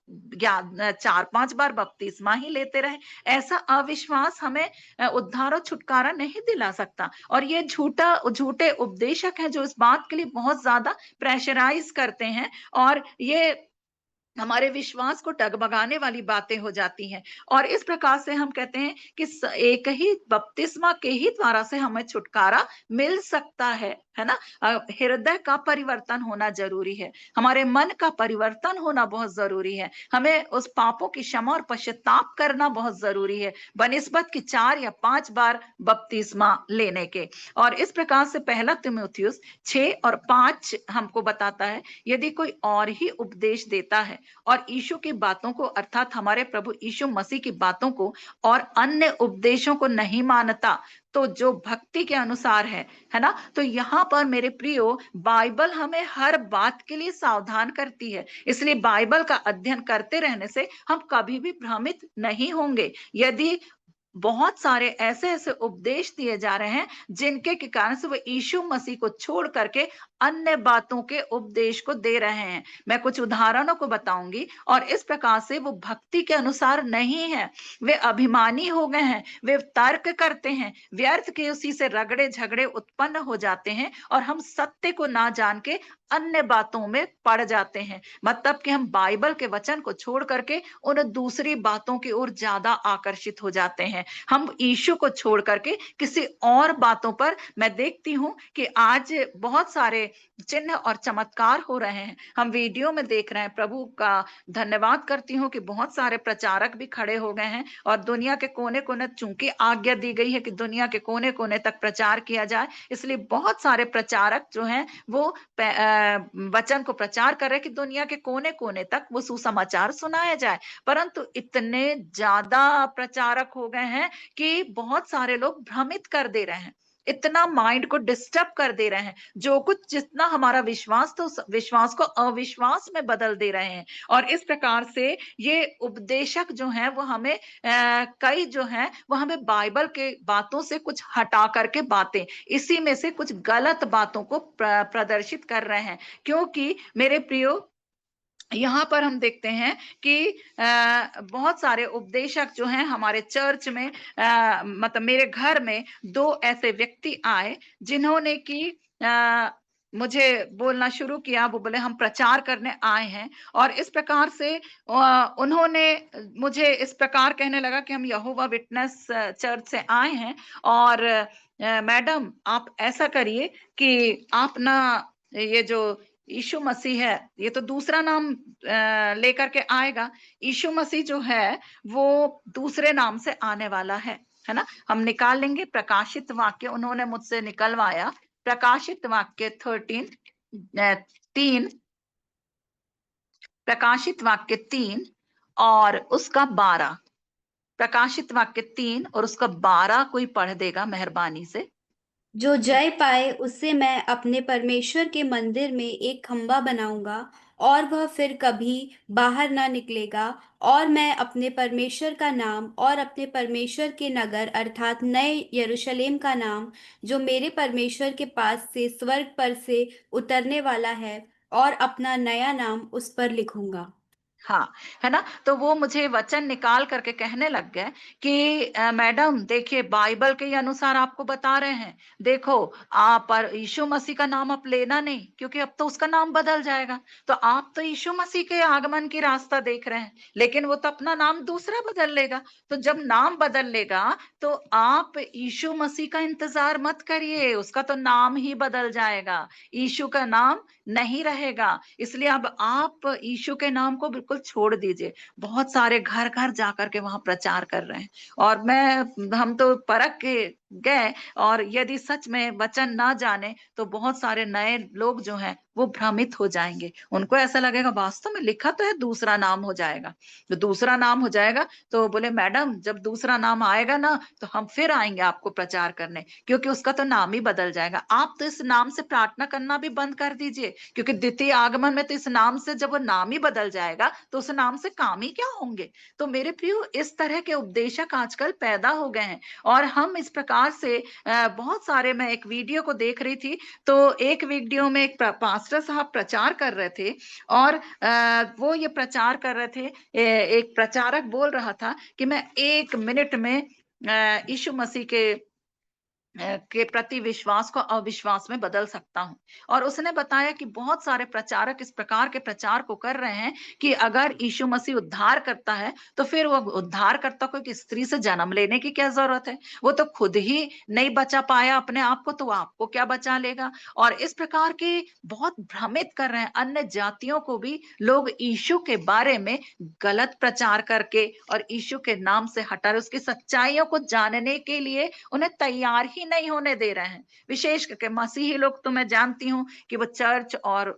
या 4-5 बार बपतिस्मा ही लेते रहे? ऐसा अविश्वास हमें उद्धार और छुटकारा नहीं दिला सकता। और ये झूठे उपदेशक हैं जो इस बात के लिए बहुत ज्यादा प्रेशराइज करते हैं, और ये हमारे विश्वास को डगमगाने वाली बातें हो जाती हैं। और इस प्रकार से हम कहते हैं कि एक ही बपतिस्मा के ही द्वारा से हमें छुटकारा मिल सकता है ना? हृदय का परिवर्तन होना जरूरी है, हमारे मन का परिवर्तन होना बहुत जरूरी है, हमें उस पापों की क्षमा और पश्चाताप करना बहुत जरूरी है बनिस्बत की 4 या 5 बार बपतिस्मा लेने के। और इस प्रकार से पहला तीमुथियुस 6 और 5 हमको बताता है, यदि कोई और ही उपदेश देता है और यीशु की बातों को, अर्थात हमारे प्रभु यीशु मसीह की बातों को, और अन्य उपदेशों को नहीं मानता, तो जो भक्ति के अनुसार है ना? तो यहाँ पर मेरे प्रियो, बाइबल हमें हर बात के लिए सावधान करती है। इसलिए बाइबल का अध्ययन करते रहने से हम कभी भी भ्रमित नहीं होंगे। यदि बहुत सारे ऐसे ऐसे उपदेश दिए जा रहे हैं जिनके के कारण से वो यीशु मसीह को छोड़ करके अन्य बातों के उपदेश को दे रहे हैं, मैं कुछ उदाहरणों को बताऊंगी। और इस प्रकार से वो भक्ति के अनुसार नहीं है, वे अभिमानी हो गए हैं, वे तर्क करते हैं, व्यर्थ के उसी से रगड़े झगड़े उत्पन्न हो जाते हैं, और हम सत्य को ना जान के अन्य बातों में पड़ जाते हैं। मतलब कि हम बाइबल के वचन को छोड़ करके उन दूसरी बातों की ओर ज्यादा आकर्षित हो जाते हैं। हम यीशु को छोड़ करके किसी और बातों पर, मैं देखती हूँ कि आज बहुत सारे चिन्ह और चमत्कार हो रहे हैं, हम वीडियो में देख रहे हैं। प्रभु का धन्यवाद करती हूँ कि बहुत सारे प्रचारक भी खड़े हो गए हैं, और दुनिया के कोने कोने, चूंकि आज्ञा दी गई है कि दुनिया के कोने कोने तक प्रचार किया जाए, इसलिए बहुत सारे प्रचारक जो हैं वो वचन को प्रचार कर रहे हैं कि दुनिया के कोने कोने तक वो सुसमाचार सुनाया जाए। परंतु इतने ज्यादा प्रचारक हो गए हैं कि बहुत सारे लोग भ्रमित कर दे रहे हैं, इतना माइंड को डिस्टर्ब कर दे रहे हैं, जो कुछ जितना हमारा विश्वास, तो विश्वास को अविश्वास में बदल दे रहे हैं। और इस प्रकार से ये उपदेशक जो हैं वो हमें कई जो हैं वो हमें बाइबल के बातों से कुछ हटा करके बातें, इसी में से कुछ गलत बातों को प्रदर्शित कर रहे हैं। क्योंकि मेरे प्रियो, यहाँ पर हम देखते हैं कि बहुत सारे उपदेशक जो हैं हमारे चर्च में, मतलब मेरे घर में 2 ऐसे व्यक्ति आए जिन्होंने कि मुझे बोलना शुरू किया। वो बोले हम प्रचार करने आए हैं, और इस प्रकार से उन्होंने मुझे इस प्रकार कहने लगा कि हम यहोवा विटनेस चर्च से आए हैं, और मैडम आप ऐसा करिए कि आप ना, ये जो यीशु मसीह है, ये तो दूसरा नाम लेकर के आएगा, यीशु मसीह जो है वो दूसरे नाम से आने वाला है ना? हम निकाल लेंगे प्रकाशित वाक्य, उन्होंने मुझसे निकलवाया प्रकाशित वाक्य 13 3, प्रकाशित वाक्य 3 और उसका 12। प्रकाशित वाक्य 3 और उसका 12 कोई पढ़ देगा मेहरबानी से। जो जय पाए उससे मैं अपने परमेश्वर के मंदिर में एक खंबा बनाऊंगा और वह फिर कभी बाहर ना निकलेगा, और मैं अपने परमेश्वर का नाम और अपने परमेश्वर के नगर अर्थात नए यरूशलेम का नाम, जो मेरे परमेश्वर के पास से स्वर्ग पर से उतरने वाला है, और अपना नया नाम उस पर लिखूंगा। हाँ, है ना। तो वो मुझे वचन निकाल करके कहने लग गए कि मैडम देखिए, बाइबल के अनुसार आपको बता रहे हैं, देखो आप पर यीशु मसीह का नाम आप लेना नहीं, क्योंकि अब तो उसका नाम बदल जाएगा। तो आप तो यीशु मसीह के आगमन की रास्ता देख रहे हैं, लेकिन वो तो अपना नाम दूसरा बदल लेगा। तो जब नाम बदल लेगा तो आप यीशु मसीह का इंतजार मत करिए, उसका तो नाम ही बदल जाएगा, यीशु का नाम नहीं रहेगा। इसलिए अब आप यीशु के नाम को बिल्कुल छोड़ दीजिए। बहुत सारे घर घर जाकर के वहां प्रचार कर रहे हैं, और हम तो परख के गए, और यदि सच में वचन ना जाने तो बहुत सारे नए लोग जो हैं वो भ्रमित हो जाएंगे। उनको ऐसा लगेगा वास्तव में लिखा तो है दूसरा नाम हो जाएगा। तो दूसरा नाम हो जाएगा तो बोले मैडम जब दूसरा नाम आएगा ना तो हम फिर आएंगे आपको प्रचार करने, क्योंकि उसका तो नाम ही बदल जाएगा। आप तो इस नाम से प्रार्थना करना भी बंद कर दीजिए, क्योंकि द्वितीय आगमन में तो इस नाम से जब वो नाम ही बदल जाएगा तो उस नाम से काम ही क्या होंगे। तो मेरे प्रियो, इस तरह के उपदेशक आजकल पैदा हो गए हैं, और हम इस प्रकार से बहुत सारे, मैं एक वीडियो को देख रही थी, तो एक वीडियो में एक पास्टर साहब प्रचार कर रहे थे, और वो ये प्रचार कर रहे थे, एक प्रचारक बोल रहा था कि मैं 1 मिनट में यीशु मसीह के प्रति विश्वास को अविश्वास में बदल सकता हूं। और उसने बताया कि बहुत सारे प्रचारक इस प्रकार के प्रचार को कर रहे हैं कि अगर यीशु मसीह उद्धार करता है तो फिर वो उद्धारकर्ता को एक स्त्री से जन्म लेने की क्या जरूरत है, वो तो खुद ही नहीं बचा पाया अपने आप को, तो वो आपको क्या बचा लेगा। और इस प्रकार के बहुत भ्रमित कर रहे हैं। अन्य जातियों को भी लोग यीशु के बारे में गलत प्रचार करके और यीशु के नाम से हटा रहे, उसकी सच्चाइयों को जानने के लिए उन्हें तैयार ही नहीं होने दे रहे हैं। विशेष करके मसीही लोग तो मैं जानती हूँ कि वो चर्च और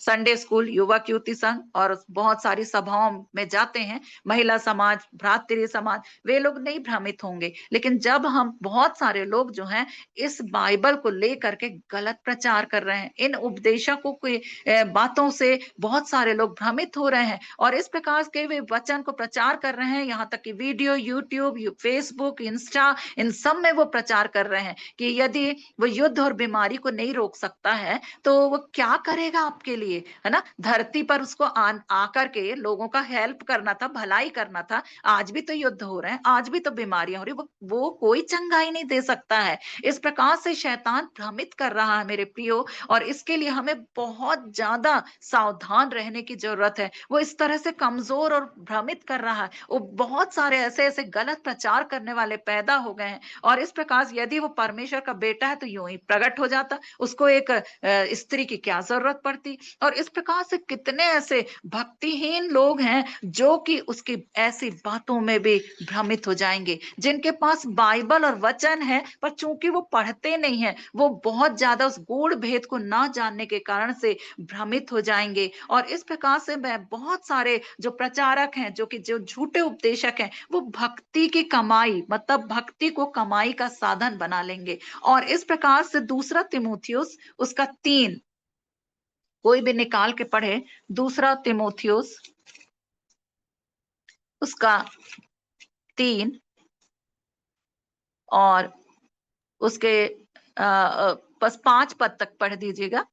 संडे स्कूल, युवक युवती संघ और बहुत सारी सभाओं में जाते हैं, महिला समाज, भ्रातृ समाज, वे लोग नहीं भ्रमित होंगे। लेकिन जब हम बहुत सारे लोग जो हैं इस बाइबल को लेकर के गलत प्रचार कर रहे हैं, इन उपदेशकों की बातों से बहुत सारे लोग भ्रमित हो रहे हैं और इस प्रकार के वे वचन को प्रचार कर रहे हैं, यहाँ तक कि वीडियो, यूट्यूब, फेसबुक, इंस्टा, इन सब में वो प्रचार कर रहे हैं कि यदि वो युद्ध और बीमारी को नहीं रोक सकता है तो वो क्या करेगा आपके लिए, है ना। धरती पर उसको आकर के लोगों का हेल्प करना था, भलाई करना था। आज भी तो युद्ध हो रहे हैं, आज भी तो बीमारियां हो रही, वो कोई चंगाई नहीं दे सकता है। इस प्रकार से शैतान भ्रमित कर रहा है मेरे प्रियो, और इसके लिए हमें बहुत ज्यादा सावधान रहने की जरूरत है। वो इस तरह से कमजोर और भ्रमित कर रहा है, वो बहुत सारे ऐसे ऐसे गलत प्रचार करने वाले पैदा हो गए हैं। और इस प्रकार यदि वो परमेश्वर का बेटा है तो यूं ही प्रकट हो जाता, उसको एक स्त्री की क्या जरूरत पड़ती। और इस प्रकार से कितने ऐसे भक्तिहीन लोग हैं जो कि उसकी ऐसी बातों में भी भ्रमित हो जाएंगे, जिनके पास बाइबल और वचन है पर चूंकि वो पढ़ते नहीं है, वो बहुत ज्यादा उस गूढ़ भेद को ना जानने के कारण से भ्रमित हो जाएंगे। और इस प्रकार से मैं बहुत सारे जो प्रचारक हैं, जो झूठे उपदेशक हैं, वो भक्ति की कमाई, मतलब भक्ति को कमाई का साधन बना लेंगे। और इस प्रकार से दूसरा तीमुथियुस उसका 3, कोई भी निकाल के पढ़े, दूसरा तीमुथियुस उसका 3 और उसके बस 5 पद तक पढ़ दीजिएगा।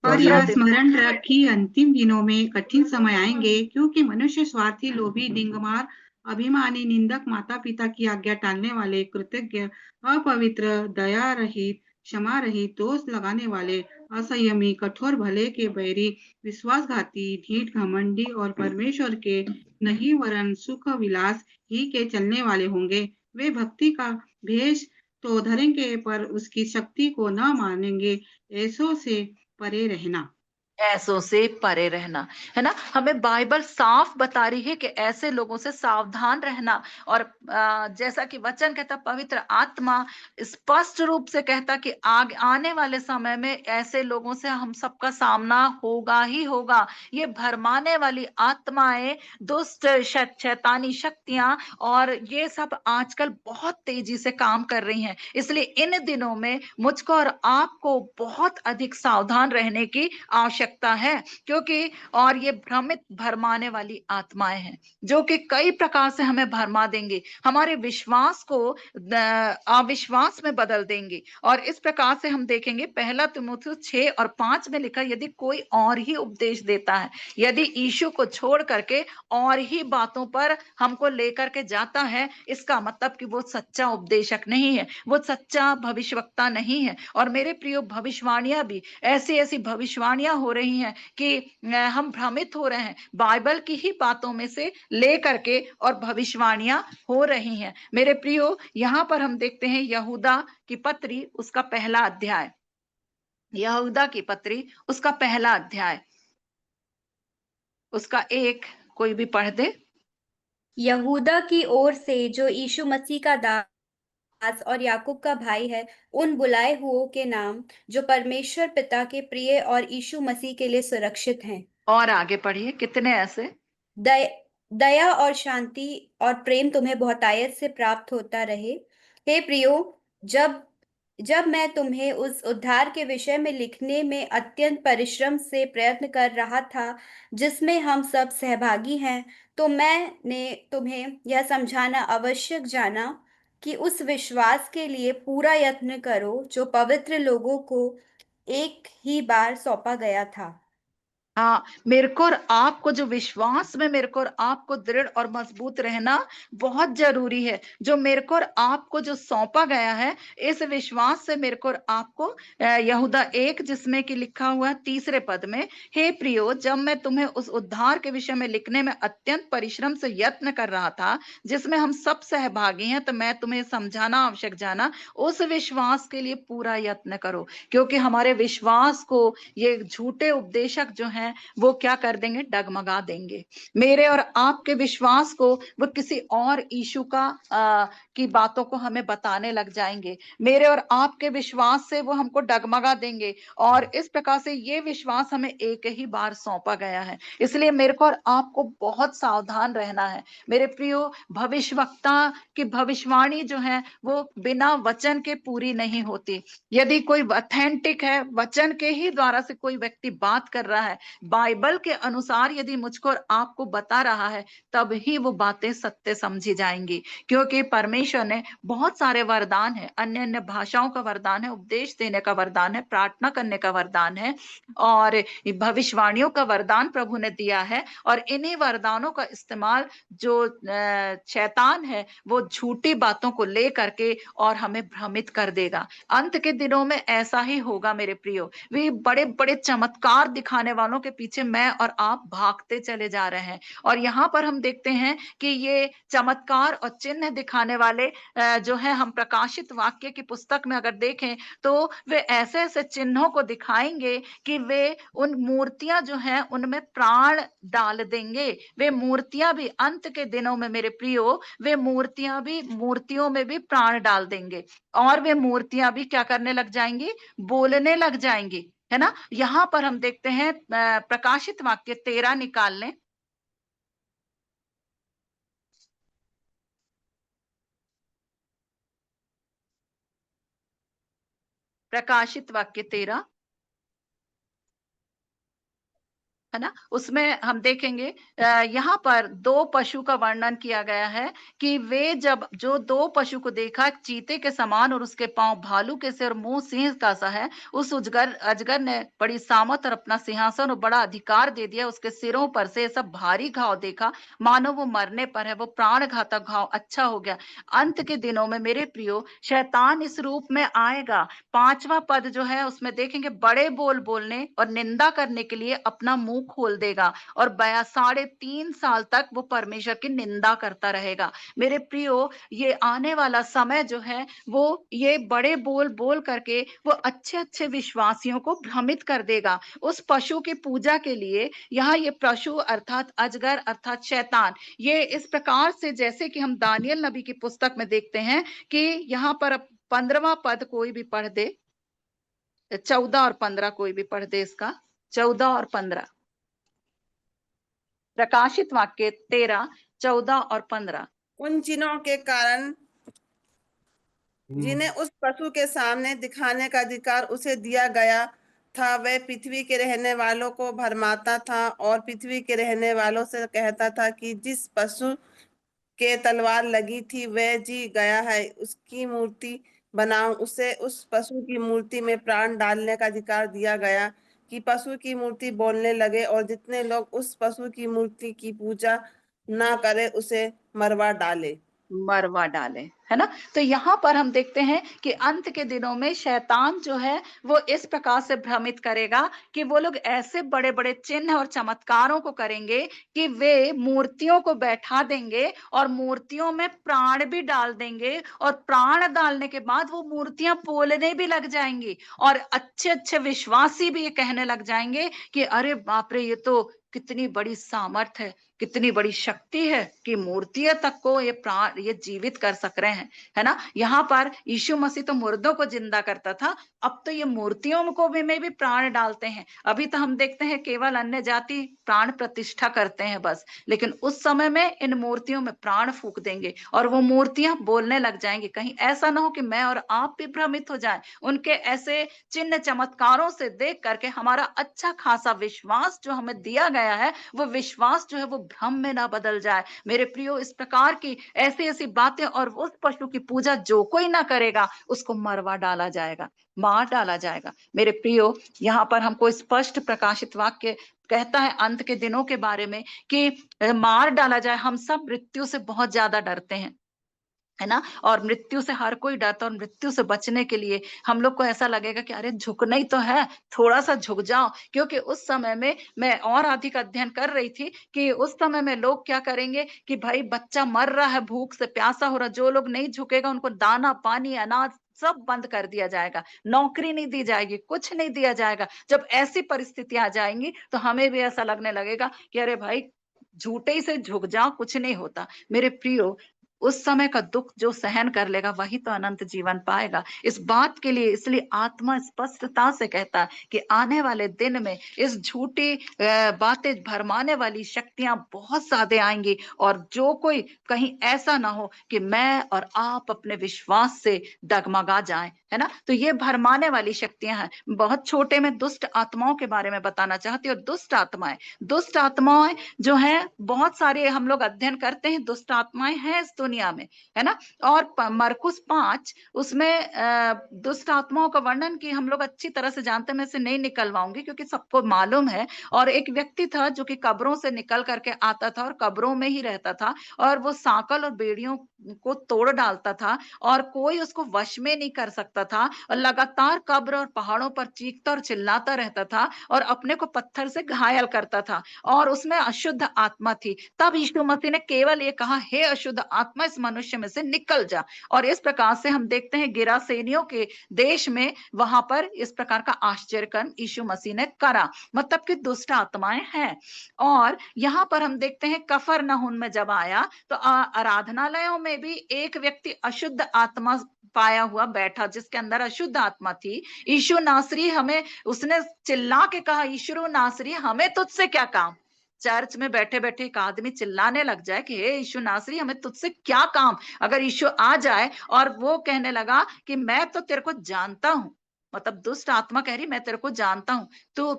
और यह स्मरण रख कि अंतिम दिनों में कठिन समय आएंगे, क्योंकि मनुष्य स्वार्थी, लोभी, डिंगमार, अभिमानी, निंदक, माता पिता की आज्ञा टालने वाले, कृतज्ञ, अपवित्र, दया रहित, क्षमा रहित, दोष लगाने वाले, असंयमी, कठोर, भले के बैरी, विश्वासघाती, ढीठ, घमंडी और परमेश्वर के नहीं वरन सुख विलास ही के चलने वाले होंगे। वे भक्ति का भेष तो धरेंगे पर उसकी शक्ति को न मानेंगे। ऐसों से परे रहना। ऐसों से परे रहना, है ना। हमें बाइबल साफ बता रही है कि ऐसे लोगों से सावधान रहना। और जैसा कि वचन कहता, पवित्र आत्मा स्पष्ट रूप से कहता कि आने वाले समय में ऐसे लोगों से हम सबका सामना होगा ही होगा। ये भरमाने वाली आत्माएं, दुष्ट शैतानी शक्तियां, और ये सब आजकल बहुत तेजी से काम कर रही हैं। इसलिए इन दिनों में मुझको और आपको बहुत अधिक सावधान रहने की आवश्यकता है, क्योंकि और ये भ्रमित भरमाने वाली आत्माएं हैं जो कि कई प्रकार से हमें भरमा देंगे, हमारे विश्वास को अविश्वास में बदल देंगे। और इस प्रकार से हम देखेंगे, पहला तीमुथियुस 6 और 5 में लिखा, यदि कोई और ही उपदेश देता है, यदि यीशु को छोड़ करके और ही बातों पर हमको लेकर के जाता है, इसका मतलब कि वो सच्चा उपदेशक नहीं है, वो सच्चा भविष्यवक्ता नहीं है। और मेरे प्रिय, भविष्यवाणियां भी ऐसी ऐसी भविष्यवाणियां हो रही हैं कि हम भ्रमित हो रहे हैं, बाइबल की ही बातों में से ले करके और भविष्यवाणियां हो रही हैं। मेरे प्रियो, यहाँ पर हम देखते हैं यहूदा की पत्री, उसका पहला अध्याय, यहूदा की पत्री उसका पहला अध्याय, उसका 1 कोई भी पढ़ दे। यहूदा की ओर से, जो यीशु मसीह का दास और याकूब का भाई है, उन बुलाए हुओं के नाम जो परमेश्वर पिता के प्रिय और यीशु मसीह के लिए सुरक्षित हैं। और आगे पढ़िए, कितने ऐसे। दया और शांति और प्रेम तुम्हें बहुतायत से प्राप्त होता रहे। हे प्रियो, जब जब मैं तुम्हें उस उद्धार के विषय में लिखने में अत्यंत परिश्रम से प्रयत्न कर रहा था जिसमें हम सब सहभागी हैं, तो मैंने तुम्हें यह समझाना आवश्यक जाना कि उस विश्वास के लिए पूरा यत्न करो जो पवित्र लोगों को एक ही बार सौंपा गया था। हाँ, मेरे को और आपको, जो विश्वास में मेरे को और आपको दृढ़ और मजबूत रहना बहुत जरूरी है। जो मेरे को और आपको जो सौंपा गया है, इस विश्वास से मेरे को और आपको, यहूदा 1 जिसमें कि लिखा हुआ है 3 पद में, हे प्रियो, जब मैं तुम्हें उस उद्धार के विषय में लिखने में अत्यंत परिश्रम से यत्न कर रहा था जिसमें हम सब सहभागी हैं, तो मैं तुम्हें समझाना आवश्यक जाना, उस विश्वास के लिए पूरा यत्न करो। क्योंकि हमारे विश्वास को ये झूठे उपदेशक जो हैं वो क्या कर देंगे, डगमगा देंगे। मेरे और आपके विश्वास को वो किसी और यीशु की बातों को हमें बताने लग जाएंगे। मेरे और आपके विश्वास से वो हमको डगमगा देंगे। और इस प्रकार से ये विश्वास हमें एक ही बार सौंपा गया है, इसलिए मेरे को और आपको बहुत सावधान रहना है। मेरे प्रियो, भविष्यवक्ता की भविष्यवाणी जो है वो बिना वचन के पूरी नहीं होती। यदि कोई ऑथेंटिक है, वचन के ही द्वारा से कोई व्यक्ति बात कर रहा है, बाइबल के अनुसार यदि मुझको और आपको बता रहा है, तब ही वो बातें सत्य समझी जाएंगी। क्योंकि परमेश्वर ने बहुत सारे वरदान है, अन्य अन्य भाषाओं का वरदान है, उपदेश देने का वरदान है, प्रार्थना करने का वरदान है, और भविष्यवाणियों का वरदान प्रभु ने दिया है। और इन्हीं वरदानों का इस्तेमाल जो शैतान है वो झूठी बातों को ले करके और हमें भ्रमित कर देगा। अंत के दिनों में ऐसा ही होगा मेरे प्रियो। वे बड़े बड़े चमत्कार दिखाने वालों के पीछे मैं और आप भागते चले जा रहे हैं। और यहाँ पर हम देखते हैं कि ये चमत्कार और चिन्ह दिखाने वाले जो है, हम प्रकाशित वाक्य की पुस्तक में अगर देखें तो वे ऐसे ऐसे चिन्हों को दिखाएंगे कि वे उन मूर्तियां जो हैं उनमें प्राण डाल देंगे। वे मूर्तियां भी अंत के दिनों में मेरे प्रियो, वे मूर्तियां भी, मूर्तियों में भी प्राण डाल देंगे। और वे मूर्तियां भी क्या करने लग जाएंगी, बोलने लग जाएंगी, है ना। यहाँ पर हम देखते हैं प्रकाशित वाक्य 13 निकाल लें। प्रकाशित वाक्य 13, है ना। उसमें हम देखेंगे यहाँ पर 2 पशु का वर्णन किया गया है कि वे जब जो 2 पशु को देखा, चीते के समान और उसके पांव भालू के से और मुंह सिंह का सा है, उस अजगर ने बड़ी सामत और अपना सिंहासन और बड़ा अधिकार दे दिया। उसके सिरों पर से सब भारी घाव देखा, मानो वो मरने पर है, वो प्राण घातक घाव अच्छा हो गया। अंत के दिनों में मेरे प्रियो, शैतान इस रूप में आएगा। 5वां पद जो है उसमें देखेंगे, बड़े बोल बोलने और निंदा करने के लिए अपना मुंह मुंह खोल देगा और 3.5 साल तक वो परमेश्वर की निंदा करता रहेगा। मेरे प्रियो, ये आने वाला समय जो है वो ये बड़े बोल बोल करके वो अच्छे अच्छे विश्वासियों को भ्रमित कर देगा। उस पशु की पूजा के लिए यहाँ ये पशु अर्थात अजगर अर्थात शैतान, ये इस प्रकार से, जैसे कि हम दानियल नबी की पुस्तक में देखते हैं कि यहाँ पर 15वां पद कोई भी पढ़ दे, 14 और 15 कोई भी पढ़ दे इसका, 14 और 15, प्रकाशित वाक्य 13, 14 और 15। उन चिन्हों के कारण जिन्हें उस पशु के सामने दिखाने का अधिकार उसे दिया गया था, वह पृथ्वी के रहने वालों को भरमाता था और पृथ्वी के रहने वालों से कहता था कि जिस पशु के तलवार लगी थी वह जी गया है, उसकी मूर्ति बनाओ। उसे उस पशु की मूर्ति में प्राण डालने का अधिकार दिया गया कि पशु की मूर्ति बोलने लगे, और जितने लोग उस पशु की मूर्ति की पूजा ना करे उसे मरवा डाले, है ना। तो यहाँ पर हम देखते हैं कि अंत के दिनों में शैतान जो है वो इस प्रकार से भ्रमित करेगा कि वो लोग ऐसे बड़े बड़े चिन्ह और चमत्कारों को करेंगे कि वे मूर्तियों को बैठा देंगे और मूर्तियों में प्राण भी डाल देंगे, और प्राण डालने के बाद वो मूर्तियां बोलने भी लग जाएंगी, और अच्छे अच्छे विश्वासी भी ये कहने लग जाएंगे कि अरे बाप रे, ये तो कितनी बड़ी सामर्थ है, कितनी बड़ी शक्ति है कि मूर्तियों तक को ये प्राण, ये जीवित कर सक रहे हैं, है ना। यहाँ पर यीशु मसीह तो मुर्दों को जिंदा करता था, अब तो ये मूर्तियों को भी में भी प्राण डालते हैं। अभी तो हम देखते हैं केवल अन्य जाति प्राण प्रतिष्ठा करते हैं बस, लेकिन उस समय में इन मूर्तियों में प्राण फूंक देंगे और वो मूर्तियां बोलने लग जाएंगी। कहीं ऐसा ना हो कि मैं और आप भी भ्रमित हो जाएं उनके ऐसे चिन्ह चमत्कारों से देख करके हमारा अच्छा खासा विश्वास जो हमें दिया गया है, वो विश्वास जो है वो भ्रम में ना बदल जाए। मेरे प्रियो, इस प्रकार की ऐसी ऐसी बातें, और उस पशु की पूजा जो कोई ना करेगा उसको मरवा डाला जाएगा, मार डाला जाएगा। मेरे प्रियो, यहाँ पर हमको स्पष्ट प्रकाशित वाक्य कहता है अंत के दिनों के बारे में कि मार डाला जाए। हम सब मृत्यु से बहुत ज्यादा डरते हैं, है ना, और मृत्यु से हर कोई डरता, और मृत्यु से बचने के लिए हम लोग को ऐसा लगेगा कि अरे झुकना ही तो है, थोड़ा सा झुक जाओ। क्योंकि उस समय में मैं और अधिक अध्ययन कर रही थी कि उस समय में लोग क्या करेंगे कि भाई बच्चा मर रहा है, भूख से प्यासा हो रहा, जो लोग नहीं झुकेगा उनको दाना पानी अनाज सब बंद कर दिया जाएगा, नौकरी नहीं दी जाएगी, कुछ नहीं दिया जाएगा। जब ऐसी परिस्थितियां आ जाएंगी तो हमें भी ऐसा लगने लगेगा कि अरे भाई झूठे ही से झुक जाओ, कुछ नहीं होता। मेरे प्रियो, उस समय का दुख जो सहन कर लेगा वही तो अनंत जीवन पाएगा। इस बात के लिए इसलिए आत्मा स्पष्टता से कहता है कि आने वाले दिन में इस झूठी बातें भरमाने वाली शक्तियां बहुत ज्यादा आएंगी, और जो कोई कहीं ऐसा ना हो कि मैं और आप अपने विश्वास से डगमगा जाएं, है ना। तो ये भरमाने वाली शक्तियां हैं। बहुत छोटे में दुष्ट आत्माओं के बारे में बताना चाहती हूँ। दुष्ट आत्माएं जो है बहुत सारे हम लोग अध्ययन करते हैं, दुष्ट आत्माएं हैं इस दुनिया में, है ना। और मरकुस 5 उसमें दुष्ट आत्माओं का वर्णन की हम लोग अच्छी तरह से जानते हैं, मैं इसे नहीं निकलवाऊंगी क्योंकि सबको मालूम है। और एक व्यक्ति था जो कि कब्रों से निकल करके आता था और कब्रों में ही रहता था, और वो सांकल और बेड़ियों को तोड़ डालता था और कोई उसको वश में नहीं कर सकता था, और लगातार कब्र और पहाड़ों पर चीखता और चिल्लाता रहता था और अपने को पत्थर से घायल करता था, और उसमें अशुद्ध आत्मा थी। तब यीशु मसीह ने केवल ये कहा, हे अशुद्ध आत्मा इस मनुष्य में से निकल जा। और इस प्रकार से हम देखते हैं गिरासेनियों के देश में वहां पर इस प्रकार का आश्चर्य कर्म यीशु मसीह ने करा, मतलब कि दुष्ट आत्माएं हैं। और यहाँ पर हम देखते हैं कफरनहूम में जब आया तो आराधनालयों में भी एक व्यक्ति अशुद्ध आत्मा पाया हुआ बैठा, जिसके अंदर अशुद्ध आत्मा थी। यीशु नासरी, हमें उसने चिल्ला के कहा, यीशु नासरी हमें तुझसे क्या काम। चर्च में बैठे बैठे एक आदमी चिल्लाने लग जाए कि हे यीशु नासरी हमें तुझसे क्या काम। अगर यीशु आ जाए और वो कहने लगा कि मैं तो तेरे को जानता हूं, मतलब दुष्ट आत्मा कह रही मैं तेरे को जानता हूं, तू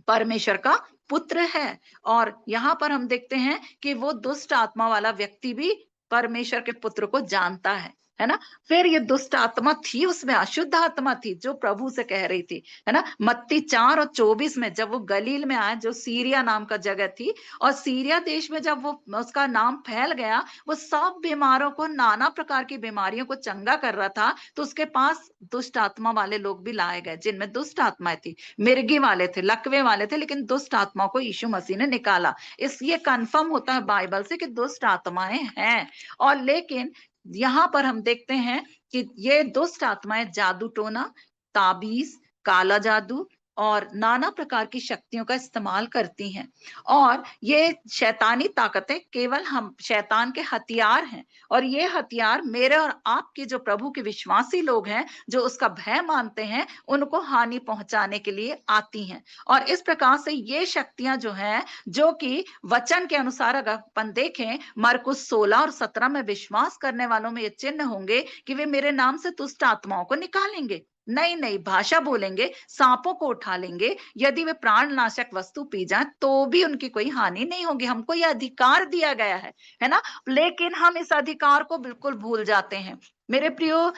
परमेश्वर का पुत्र है। और यहाँ पर हम देखते हैं कि वो दुष्ट आत्मा वाला व्यक्ति भी परमेश्वर के पुत्र को जानता है है ना। फिर ये दुष्ट आत्मा थी, उसमें अशुद्ध आत्मा थी जो प्रभु से कह रही थी, है ना। मत्ती 4 और 24 में जब वो गलील में आया, जो सीरिया नाम का जगह थी, और सीरिया देश में जब वो उसका नाम फैल गया, वो सब बीमारों को, नाना प्रकार की बीमारियों को चंगा कर रहा था, तो उसके पास दुष्ट आत्मा वाले लोग भी लाए गए, जिनमें दुष्ट आत्माएं थी, मिर्गी वाले थे, लकवे वाले थे, लेकिन दुष्ट आत्माओं को यीशु मसीह ने निकाला। इस ये कंफर्म होता है बाइबल से कि दुष्ट आत्माएं हैं। और लेकिन यहाँ पर हम देखते हैं कि ये दुष्ट आत्माएं जादू टोना, ताबीज, काला जादू और नाना प्रकार की शक्तियों का इस्तेमाल करती हैं। और ये शैतानी ताकतें केवल हम शैतान के हथियार हैं, और ये हथियार मेरे और आपके जो प्रभु के विश्वासी लोग हैं, जो उसका भय मानते हैं, उनको हानि पहुंचाने के लिए आती हैं। और इस प्रकार से ये शक्तियां जो हैं, जो कि वचन के अनुसार अगर अपन देखें, मरकुस 16 और 17 में विश्वास करने वालों में ये चिन्ह होंगे कि वे मेरे नाम से दुष्ट आत्माओं को निकालेंगे, नई नई भाषा बोलेंगे, सांपों को उठा लेंगे, यदि वे प्राणनाशक वस्तु पी जाएं तो भी उनकी कोई हानि नहीं होगी। हमको यह अधिकार दिया गया है ना। लेकिन हम इस अधिकार को बिल्कुल भूल जाते हैं। मेरे प्रियो,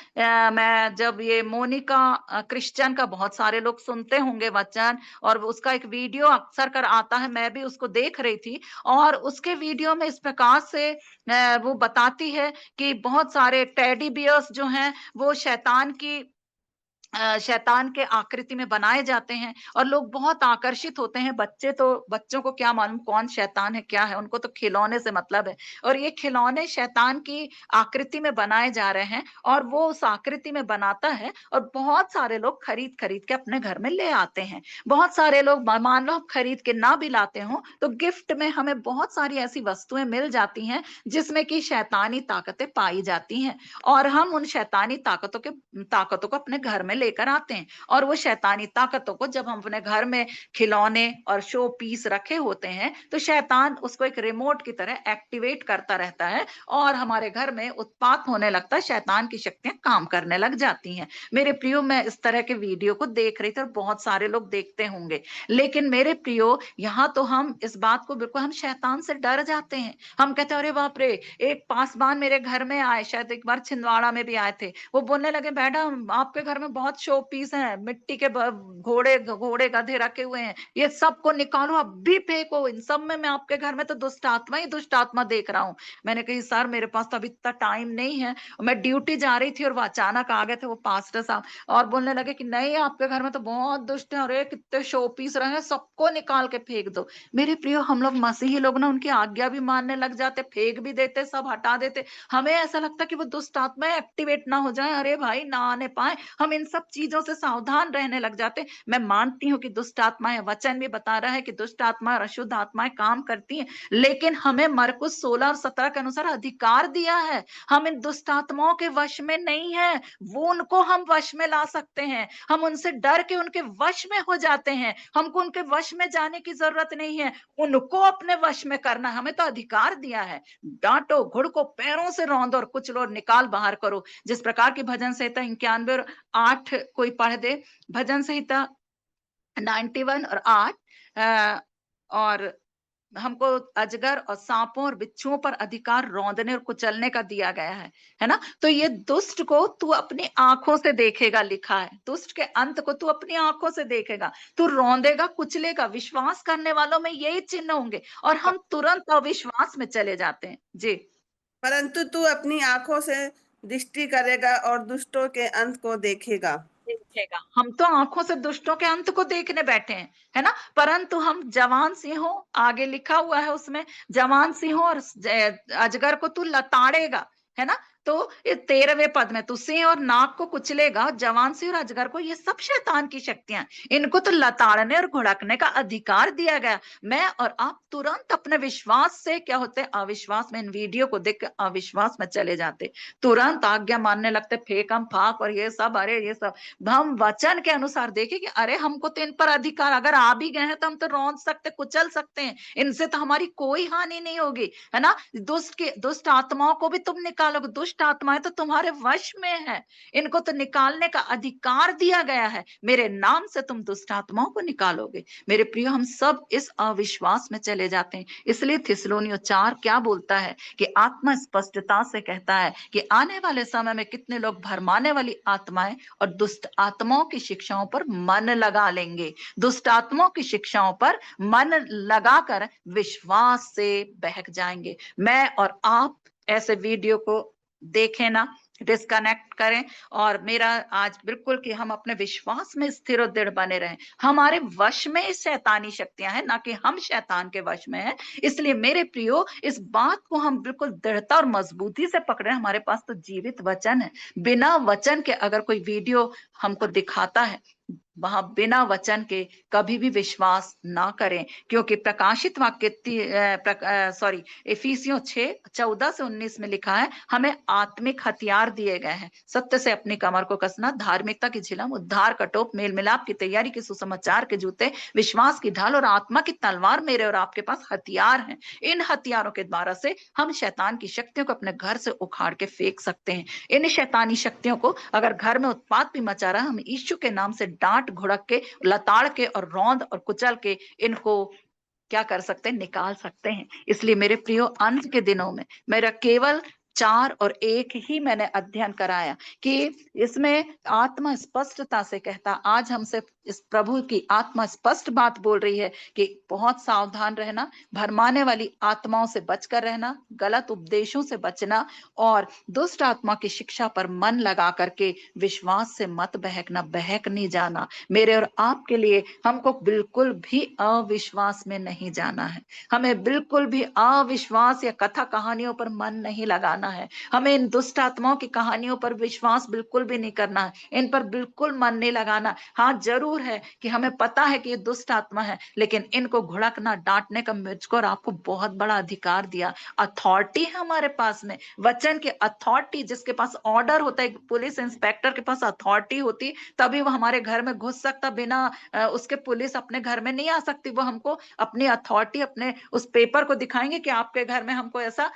मैं जब ये मोनिका क्रिश्चियन का, बहुत सारे लोग सुनते होंगे वचन, और उसका एक वीडियो अक्सर कर आता है, मैं भी उसको देख रही थी, और उसके वीडियो में इस प्रकार से वो बताती है कि बहुत सारे टेडी बियर्स जो हैं, वो शैतान के आकृति में बनाए जाते हैं, और लोग बहुत आकर्षित होते हैं। बच्चों को क्या मालूम कौन शैतान है क्या है, उनको तो खिलौने से मतलब है। और ये खिलौने शैतान की आकृति में बनाए जा रहे हैं, और वो उस आकृति में बनाता है, और बहुत सारे लोग खरीद खरीद के अपने घर में ले आते हैं। बहुत सारे लोग, मान लो खरीद के ना भी लाते हो, तो गिफ्ट में हमें बहुत सारी ऐसी वस्तुएं मिल जाती हैं जिसमें कि शैतानी ताकतें पाई जाती हैं, और हम उन शैतानी ताकतों को अपने घर में लेकर आते हैं। और वो शैतानी ताकतों को जब हम अपने घर में खिलौने और शो पीस रखे होते हैं, तो शैतान उसको एक रिमोट की तरह एक्टिवेट करता रहता है, और हमारे घर में उत्पात होने लगता है, शैतान की शक्तियां काम करने लग जाती हैं। मेरे प्रियो, मैं इस तरह के वीडियो को देख रही थी, और बहुत सारे लोग देखते होंगे। लेकिन मेरे प्रियो, यहाँ तो हम इस बात को बिल्कुल, हम शैतान से डर जाते हैं। हम कहते हैं अरे बाप रे, एक पासवान मेरे घर में आए, शायद एक बार छिंदवाड़ा में भी आए थे, वो बोलने लगे मैडम आपके घर में बहुत शो पीस हैं, मिट्टी के घोड़े गधे रखे हुए हैं, ये सबको निकालो, अभी फेंको, इन सब में मैं आपके घर में तो दुष्ट आत्मा ही दुष्ट आत्मा देख रहा हूँ। मैंने कही सर मेरे पास तो अभी इतना टाइम नहीं है, मैं ड्यूटी जा रही थी, और वो अचानक आ गए थे वो पास्टर साहब, और बोलने लगे कि नहीं आपके घर में तो बहुत दुष्ट है, अरे कितने शो पीस रहे हैं, सबको निकाल के फेंक दो। मेरे प्रियो, हम लोग मसीही लोग ना उनकी आज्ञा भी मानने लग जाते, फेंक भी देते, सब हटा देते। हमें ऐसा लगता कि वो दुष्ट आत्माएं एक्टिवेट ना हो जाए, अरे भाई ना आने पाए, हम इन सब चीजों से सावधान रहने लग जाते। मैं मानती हूँ कि दुष्ट आत्माएं, वचन भी बता रहा है कि दुष्ट आत्मा और अशुद्ध आत्माएं काम करती हैं, लेकिन हमें मरकुस 16 और 17 के अनुसार अधिकार दिया है। हम इन दुष्ट आत्माओं के वश में नहीं है, वो उनको हम वश में ला सकते हैं। हम उनसे डर के उनके वश में हो जाते हैं, हमको उनके वश में जाने की जरूरत नहीं है, उनको अपने वश में करना हमें तो अधिकार दिया है। डांटो, घुड़को, पैरों से रौंदो और कुचलो और निकाल बाहर करो। जिस प्रकार की भजन संहिता 91 और 8 कोई पढ़ दे, भजन संहिता 91 और 8, और हमको अजगर और सांपों और बिच्छुओं पर अधिकार रौंदने और कुचलने का दिया गया है ना। तो ये दुष्ट को तू अपनी आंखों से देखेगा, लिखा है, दुष्ट के अंत को तू अपनी आंखों से देखेगा, तू रौंदेगा, कुचलेगा। विश्वास करने वालों में यही चिन्ह होंगे, और हम तुरंत अविश्वास में चले जाते हैं जी। परंतु तू अपनी आंखों से दृष्टि करेगा और दुष्टों के अंत को देखेगा। हम तो आंखों से दुष्टों के अंत को देखने बैठे हैं, है ना। परंतु हम जवान सिंहों, आगे लिखा हुआ है उसमें, जवान सिंहों और अजगर को तू लताड़ेगा, है ना। तो ये 13वें पद में, तू सिंह और नाग को कुचलेगा, जवान सिंह और अजगर को, ये सब शैतान की शक्तियां, इनको तो लताड़ने और घुड़कने का अधिकार दिया गया। मैं और आप तुरंत अपने विश्वास से क्या होते हैं, अविश्वास में, इन वीडियो को देख के अविश्वास में चले जाते, तुरंत आज्ञा मानने लगते, फेंकम फाक और ये सब, अरे ये सब। हम वचन के अनुसार देखें कि अरे हमको तो इन पर अधिकार, अगर आ भी गए हैं तो हम तो रौंद सकते, कुचल सकते हैं, इनसे तो हमारी कोई हानि नहीं होगी, है ना। दुष्ट आत्माओं को भी तुम निकालोगे, दुष्ट दुष्ट आत्माएं तो तुम्हारे वश में है, इनको तो निकालने का अधिकार दिया गया है। मेरे नाम से तुम दुष्ट आत्माओं को निकालोगे। मेरे प्रियो, हम सब इस अविश्वास में चले जाते हैं। इसलिए थिस्सलुनीयों 4 क्या बोलता है कि आत्मा स्पष्टता से कहता है कि आने वाले समय में कितने लोग भरमाने वाली आत्माएं और दुष्ट आत्माओं की शिक्षाओं पर मन लगा लेंगे, दुष्ट आत्माओं की शिक्षाओं पर मन लगाकर विश्वास से बहक जाएंगे। मैं और आप ऐसे वीडियो को देखें ना, डिस्कनेक्ट करें, और मेरा आज बिल्कुल कि हम अपने विश्वास में स्थिर और दृढ़ बने रहें। हमारे वश में शैतानी शक्तियां हैं, ना कि हम शैतान के वश में हैं। इसलिए मेरे प्रियो, इस बात को हम बिल्कुल दृढ़ता और मजबूती से पकड़े। हमारे पास तो जीवित वचन है। बिना वचन के अगर कोई वीडियो हमको दिखाता है, वहां बिना वचन के कभी भी विश्वास ना करें, क्योंकि प्रकाशित वाक्य इफिसियों 6:14-19 में लिखा है, हमें आत्मिक हथियार दिए गए हैं। सत्य से अपनी कमर को कसना, धार्मिकता की झिलम, उद्धार का टोप, मेल मिलाप की तैयारी की सुसमाचार के जूते, विश्वास की ढाल और आत्मा की तलवार मेरे और आपके पास हथियार हैं। इन हथियारों के द्वारा से हम शैतान की शक्तियों को अपने घर से उखाड़ के फेंक सकते हैं। इन शैतानी शक्तियों को, अगर घर में उत्पात भी मचा रहा है, हम यीशु के नाम से डांट घुड़क के, लताड़ के और रौंद और कुचल के इनको क्या कर सकते हैं, निकाल सकते हैं। इसलिए मेरे प्रियो, अंत के दिनों में मेरा केवल 4 और 1 ही मैंने अध्ययन कराया कि इसमें आत्मा स्पष्टता से कहता, आज हमसे इस प्रभु की आत्मा स्पष्ट बात बोल रही है कि बहुत सावधान रहना, भरमाने वाली आत्माओं से बचकर रहना, गलत उपदेशों से बचना और दुष्ट आत्मा की शिक्षा पर मन लगा करके विश्वास से मत बहकना, बहक नहीं जाना। मेरे और आपके लिए हमको बिल्कुल भी अविश्वास में नहीं जाना है। हमें बिल्कुल भी अविश्वास या कथा कहानियों पर मन नहीं लगाना है। हमें इन दुष्ट आत्माओं की कहानियों पर विश्वास बिल्कुल भी नहीं करना है, इन पर बिल्कुल मन नहीं लगाना। हाँ, जरूर है कि हमें पता है कि ये दुष्ट आत्मा है, लेकिन इनको घुड़कना, डांटने का मुझको और आपको बहुत बड़ा अधिकार दिया, अथॉरिटी है हमारे पास में, वचन की अथॉरिटी। जिसके पास ऑर्डर होता है, पुलिस इंस्पेक्टर के पास अथॉरिटी होती, तभी वो हमारे घर में घुस सकता। बिना उसके पुलिस अपने घर में नहीं आ सकती। वो हमको अपनी अथॉरिटी, अपने उस पेपर को दिखाएंगे कि आपके घर में हमको ऐसा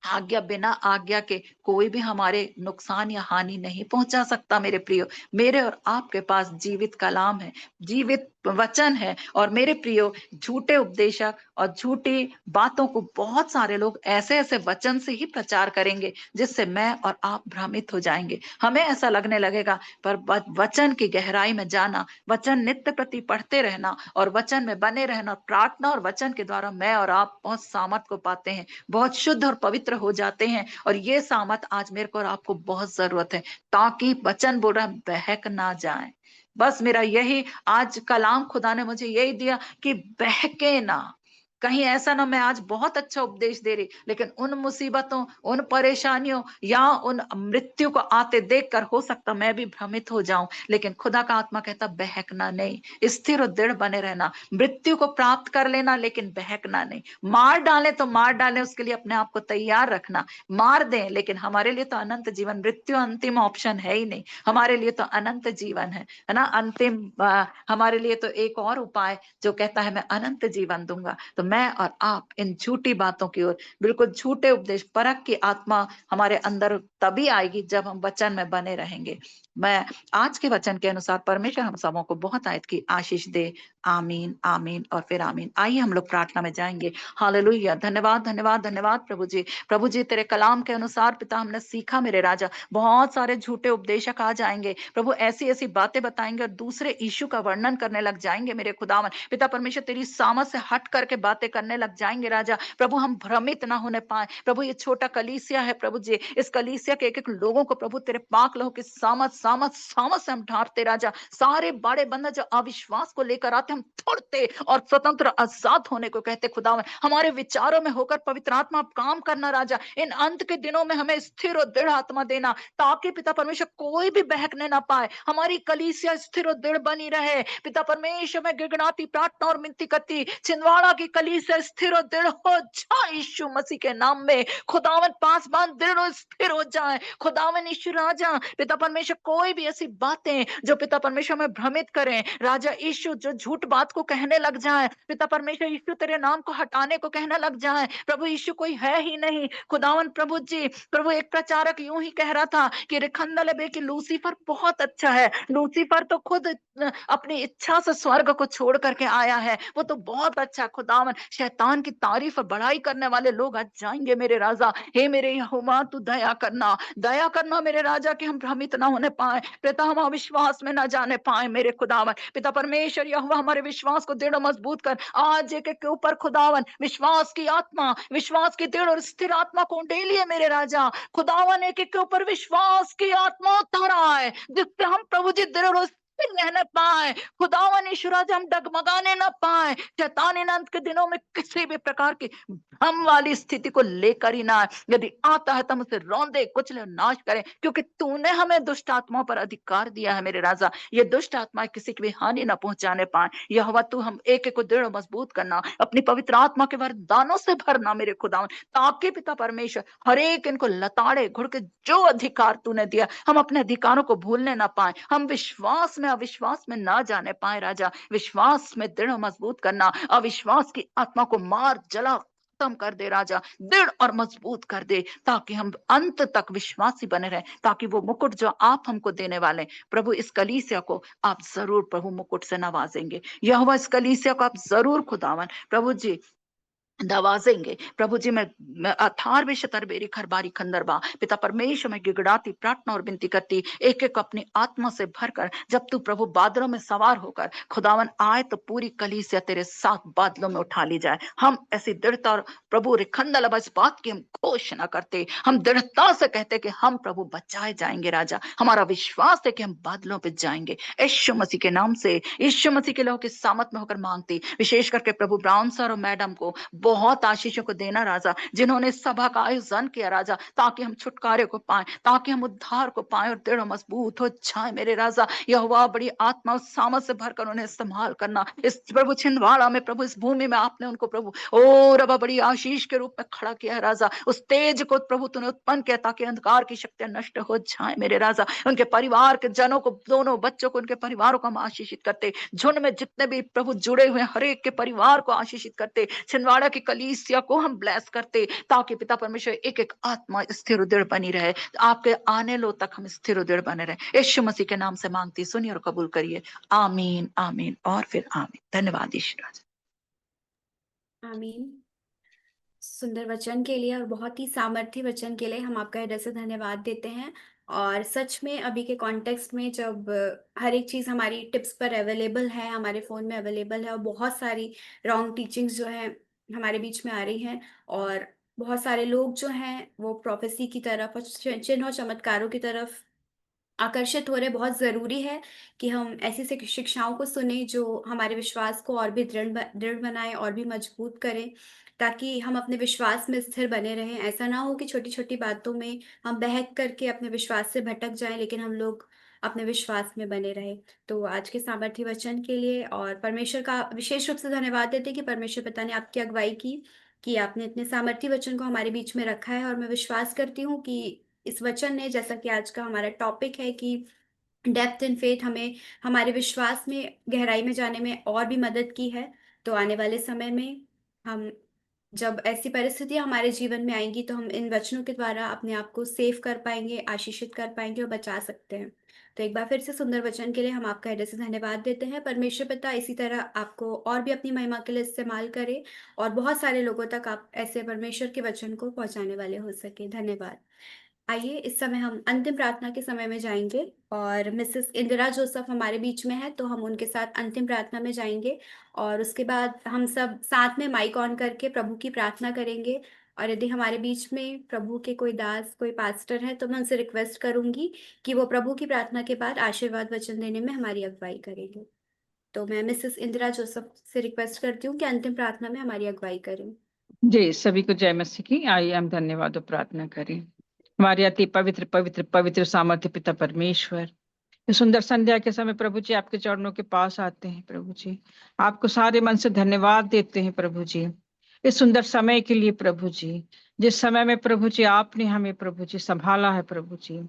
आज्ञा, बिना आज्ञा के कोई भी हमारे नुकसान या हानि नहीं पहुंचा सकता। मेरे प्रियो, मेरे और आपके पास जीवित कलाम है, जीवित वचन है। और मेरे प्रियो, झूठे उपदेशक और झूठी बातों को बहुत सारे लोग ऐसे ऐसे वचन से ही प्रचार करेंगे जिससे मैं और आप भ्रमित हो जाएंगे। हमें ऐसा लगने लगेगा, पर वचन की गहराई में जाना, वचन नित्य प्रति पढ़ते रहना और वचन में बने रहना, प्रार्थना और वचन के द्वारा मैं और आप बहुत सामर्थ को पाते हैं, बहुत शुद्ध और पवित्र हो जाते हैं। और ये सामर्थ आज मेरे को और आपको बहुत जरूरत है, ताकि वचन बोल रहा है बहक ना जाए। बस मेरा यही आज कलाम खुदा ने मुझे यही दिया कि बहके ना, कहीं ऐसा ना मैं आज बहुत अच्छा उपदेश दे रही, लेकिन उन मुसीबतों, उन परेशानियों या उन मृत्यु को आते देखकर हो सकता मैं भी भ्रमित हो जाऊं। लेकिन खुदा का आत्मा कहता बहकना नहीं, स्थिर और दृढ़ बने रहना। मृत्यु को प्राप्त कर लेना, लेकिन बहकना नहीं। मार डाले तो मार डाले, उसके लिए अपने आप को तैयार रखना। मार दें, लेकिन हमारे लिए तो अनंत जीवन, मृत्यु अंतिम ऑप्शन है ही नहीं। हमारे लिए तो अनंत जीवन है ना। अंतिम हमारे लिए तो एक और उपाय जो कहता है मैं अनंत जीवन दूंगा। तो मैं और आप इन झूठी बातों की ओर, बिल्कुल झूठे उपदेश, परख की आत्मा हमारे अंदर तभी आएगी जब हम वचन में बने रहेंगे। मैं आज के वचन के अनुसार परमेश्वर हम सबों को बहुत आयत की आशीष दे। आमीन, आमीन और फिर आमीन। आइए हम लोग प्रार्थना में जाएंगे। हालेलुया। धन्यवाद, धन्यवाद, धन्यवाद प्रभु जी। प्रभु जी, तेरे कलाम के अनुसार पिता हमने सीखा मेरे राजा, बहुत सारे झूठे उपदेशक आ जाएंगे प्रभु, ऐसी ऐसी बातें बताएंगे और दूसरे यीशु का वर्णन करने लग जाएंगे मेरे खुदावन। पिता परमेश्वर, तेरी सामत से हट करके बातें करने लग जाएंगे राजा। प्रभु, हम भ्रमित ना होने पाए प्रभु। ये छोटा कलीसिया है प्रभु जी, इस कलीसिया के एक एक लोगों को प्रभु तेरे पाक लहू की सामत सामत सामत से हम ढांपते राजा। सारे बड़े बंधन जो अविश्वास को लेकर आते हम तोड़ते और स्वतंत्र आजाद होने को कहते खुदावन। हमारे विचारों में होकर पवित्र आत्मा आप काम करना राजा। इन अंत के दिनों में हमें स्थिर और दृढ़ आत्मा देना, ताकि पिता परमेश्वर कोई भी बहकने ना पाए। हमारी कलीसिया स्थिर और दृढ़ बनी रहे पिता परमेश्वर। में गिड़गिड़ाती प्रार्थना और मिनती करती छिंदवाड़ा की कलीसिया स्थिर और दृढ़ हो जाए यीशु मसीह के नाम में। खुदावन पास बांध दृढ़ और स्थिर हो जाए। खुदावन यीशु राजा पिता परमेश्वर, कोई भी ऐसी बातें जो पिता परमेश्वर में भ्रमित करें, राजा यीशु जो झूठ बात को कहने लग जाए, पिता परमेश्वर यीशु तेरे नाम को हटाने को कहने लग जाए, प्रभु यीशु कोई है ही नहीं। खुदावन प्रभु जी, प्रभु एक प्रचारक यूं ही कह रहा था कि रिखंदलबे कि लूसीफर बहुत अच्छा है। लूसीफर तो खुद अपनी इच्छा से स्वर्ग को छोड़ करके आया है, वो तो बहुत अच्छा। खुदावन शैतान की तारीफ और बड़ाई करने वाले लोग आज जाएंगे मेरे राजा। हे मेरे यहोवा, तू दया करना मेरे राजा, कि हम भ्रमित ना होने पाए पिता, हम अविश्वास में ना जाने पाए मेरे खुदावन। पिता परमेश्वर यहोवा, हमारे विश्वास को दृढ़ मजबूत कर। आज एक के ऊपर खुदावन विश्वास की आत्मा, विश्वास की दृढ़ और स्थिर आत्मा को उंडेलिए मेरे राजा। खुदावन एक के ऊपर विश्वास की आत्मा उतारा है, जिससे हम प्रभु जी दृढ़ और स्थिर रहने पाए। खुदावन ईश्वर राजा, हम डगमगाने ना पाए, शैतानी अंत के दिनों में किसी भी प्रकार की भ्रम वाली स्थिति को लेकर ही ना, यदि आता है तो हम उसे रौंदे कुचले नाश करें, क्योंकि तूने हमें दुष्ट आत्माओं पर अधिकार दिया है मेरे राजा। ये दुष्ट आत्माएं किसी की भी हानि ना पहुंचाने पाए। यहोवा तू हम एक एक को दृढ़ मजबूत करना, अपनी पवित्र आत्मा के वरदानों से भरना मेरे खुदावन, ताकि पिता परमेश्वर हर एक इनको लताड़े घुड़ के जो अधिकार तूने दिया, हम अपने अधिकारों को भूलने ना पाए, हम विश्वास में अविश्वास में ना जाने पाए राजा। विश्वास में दृढ़ मजबूत करना, अविश्वास की आत्मा को मार जला खत्म कर दे राजा, दृढ़ और मजबूत कर दे, ताकि हम अंत तक विश्वासी बने रहें, ताकि वो मुकुट जो आप हमको देने वाले प्रभु, इस कलीसिया को आप जरूर प्रभु मुकुट से नवाजेंगे। यहोवा इस कलीसिया को आप जरूर खुदावन प्रभु जी नवाजेंगे प्रभु जी। मैं अथार विशतर बेरी खरबारी खंदरबा पिता परमेश्वर में गिगड़ाती प्रार्थना और विनती करती, एक एक अपनी आत्मा से भरकर जब तू प्रभु बादलों में सवार होकर खुदावन आए, तो पूरी कलीसिया तेरे साथ बादलों में उठा ली जाए। हम ऐसी दृढ़ता और प्रभु रिखंदल इस बात की हम घोषणा करते, हम दृढ़ता से कहते कि हम प्रभु बचाए जाएंगे राजा। हमारा विश्वास है कि हम बादलों पे जाएंगे यीशु मसीह के नाम से, यीशु मसीह के लहू की सामत में होकर मांगती, विशेष करके प्रभु ब्राउन सर और मैडम को बहुत आशीषों को देना राजा, जिन्होंने सभा का आयोजन किया राजा, ताकि हम छुटकारे को पाए, ताकि हम उद्धार को पाए और दृढ़ मजबूत हो जाए मेरे राजा। यहोवा बड़ी आत्मा और सामर्थ से भरकर उन्हें इस्तेमाल करना इस प्रभु छिंदवाड़ा में, प्रभु इस भूमि में आपने उनको प्रभु ओ रबा बड़ी आशीष के रूप में खड़ा किया है राजा। उस तेज को प्रभु तूने उत्पन्न किया, ताकि अंधकार की शक्तियां नष्ट हो जाए मेरे राजा। उनके परिवार के जनों को, दोनों बच्चों को, उनके परिवारों को हम आशीषित करते, झुंड में जितने भी प्रभु जुड़े हुए हर एक के परिवार को आशीषित करते, छिंदवाड़ा की कलीसिया को हम ब्लेस करते, ताकि पिता परमेश्वर एक एक आत्मा स्थिर दृढ़ बनी रहे, आपके आने लो तक हम स्थिर दृढ़ बने रहे। यीशु मसीह के नाम से मांगती, सुनिए और कबूल करिए। आमीन, आमीन और फिर आमीन। धन्यवाद यीशु राजा। आमीन। सुंदर वचन के लिए और बहुत ही सामर्थी वचन के लिए हम आपका हृदय से धन्यवाद देते हैं। और सच में अभी के कॉन्टेक्स्ट में जब हर एक चीज़ हमारी टिप्स पर अवेलेबल है, हमारे फ़ोन में अवेलेबल है, और बहुत सारी रॉन्ग टीचिंग्स जो है हमारे बीच में आ रही हैं, और बहुत सारे लोग जो हैं वो प्रोफेसी की तरफ और चिन्ह और चमत्कारों की तरफ आकर्षित हो रहे, बहुत ज़रूरी है कि हम ऐसी से शिक्षाओं को सुने जो हमारे विश्वास को और भी दृढ़ बनाए और भी मजबूत करें, ताकि हम अपने विश्वास में स्थिर बने रहें। ऐसा ना हो कि छोटी छोटी बातों में हम बहक करके अपने विश्वास से भटक जाएं, लेकिन हम लोग अपने विश्वास में बने रहें। तो आज के सामर्थी वचन के लिए और परमेश्वर का विशेष रूप से धन्यवाद देते हैं कि परमेश्वर पिता ने आपकी अगुवाई की, कि आपने इतने सामर्थी वचन को हमारे बीच में रखा है। और मैं विश्वास करती हूँ कि इस वचन ने, जैसा कि आज का हमारा टॉपिक है कि डेप्थ इन फेथ, हमें हमारे विश्वास में गहराई में जाने में और भी मदद की है। तो आने वाले समय में हम, जब ऐसी परिस्थितियां हमारे जीवन में आएंगी, तो हम इन वचनों के द्वारा अपने आप को सेव कर पाएंगे, आशीषित कर पाएंगे और बचा सकते हैं। तो एक बार फिर से सुंदर वचन के लिए हम आपका हृदय से धन्यवाद देते हैं। परमेश्वर पिता इसी तरह आपको और भी अपनी महिमा के लिए इस्तेमाल करे, और बहुत सारे लोगों तक आप ऐसे परमेश्वर के वचन को पहुंचाने वाले हो सके। धन्यवाद। आइए इस समय हम अंतिम प्रार्थना के समय में जाएंगे, और मिसेस इंदिरा जोसेफ हमारे बीच में है, तो हम उनके साथ अंतिम प्रार्थना में जाएंगे, और उसके बाद हम सब साथ में माइक ऑन करके प्रभु की प्रार्थना करेंगे। और यदि हमारे बीच में प्रभु के कोई दास, कोई पास्टर है, तो मैं उनसे रिक्वेस्ट करूंगी कि वो प्रभु की प्रार्थना के बाद आशीर्वाद वचन देने में हमारी अगुवाई करेंगे। तो मैं मिसेस इंदिरा जोसेफ से रिक्वेस्ट करती हूँ कि अंतिम प्रार्थना में हमारी अगुवाई करें। जी, सभी को जय मसीह की। आइए हम धन्यवाद और प्रार्थना करें। हमारे अति पवित्र पवित्र पवित्र सामर्थ्य पिता परमेश्वर, इस सुंदर संध्या के समय प्रभु जी आपके चरणों के पास आते हैं प्रभु जी, आपको सारे मन से धन्यवाद देते हैं प्रभु जी, इस सुंदर समय के लिए प्रभु जी, जिस समय में प्रभु जी आपने हमें प्रभु जी संभाला है प्रभु जी।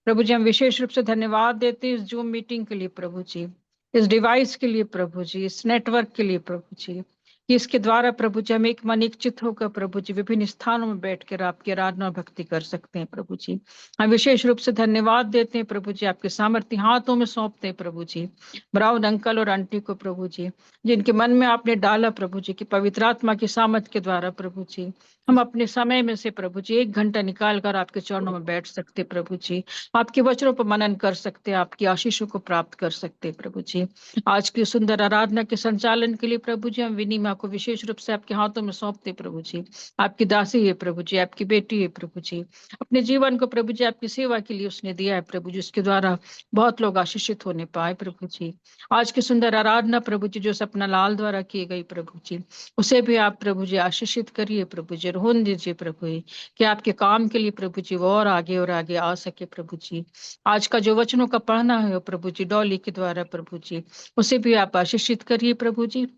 प्रभु जी हम विशेष रूप से धन्यवाद देते हैं इस जूम मीटिंग के लिए प्रभु जी, इस डिवाइस के लिए प्रभु जी, इस नेटवर्क के लिए प्रभु जी, कि इसके द्वारा प्रभु जी हम एक मन एक चित्त होकर प्रभु जी विभिन्न स्थानों में बैठकर आपकी आराधना और भक्ति कर सकते हैं प्रभु जी। हम विशेष रूप से धन्यवाद देते हैं प्रभु जी, आपके सामर्थ्य हाथों में सौंपते हैं प्रभु जी ब्राउन अंकल और आंटी को प्रभु जी, जिनके मन में आपने डाला प्रभु जी कि पवित्र आत्मा की सामर्थ्य के द्वारा प्रभु जी हम अपने समय में से प्रभु जी 1 घंटा निकाल कर आपके चरणों में बैठ सकते प्रभु जी, आपके वचनों पर मनन कर सकते, आपकी आशीषों को प्राप्त कर सकते प्रभु जी। आज की सुंदर आराधना के संचालन के लिए प्रभु जी हम विनिमा को विशेष रूप से आपके हाथों में सौंपते प्रभु जी, आपकी दासी है प्रभु जी, आपकी बेटी है प्रभु जी, अपने जीवन को प्रभु जी आपकी सेवा के लिए उसने दिया है प्रभु जी, उसके द्वारा बहुत लोग आशीषित होने पाए प्रभु जी। आज की सुंदर आराधना प्रभु जी जो सपना लाल द्वारा की गई प्रभु जी, उसे भी आप प्रभु जी आशीषित करिए प्रभु जी, रोहन दीजिए प्रभु जी कि आपके काम के लिए प्रभु जी वो और आगे आ सके प्रभु जी। आज का जो वचनों का पढ़ना है प्रभु जी डॉली के द्वारा प्रभु जी, उसे भी आप आशीषित करिए प्रभु जी।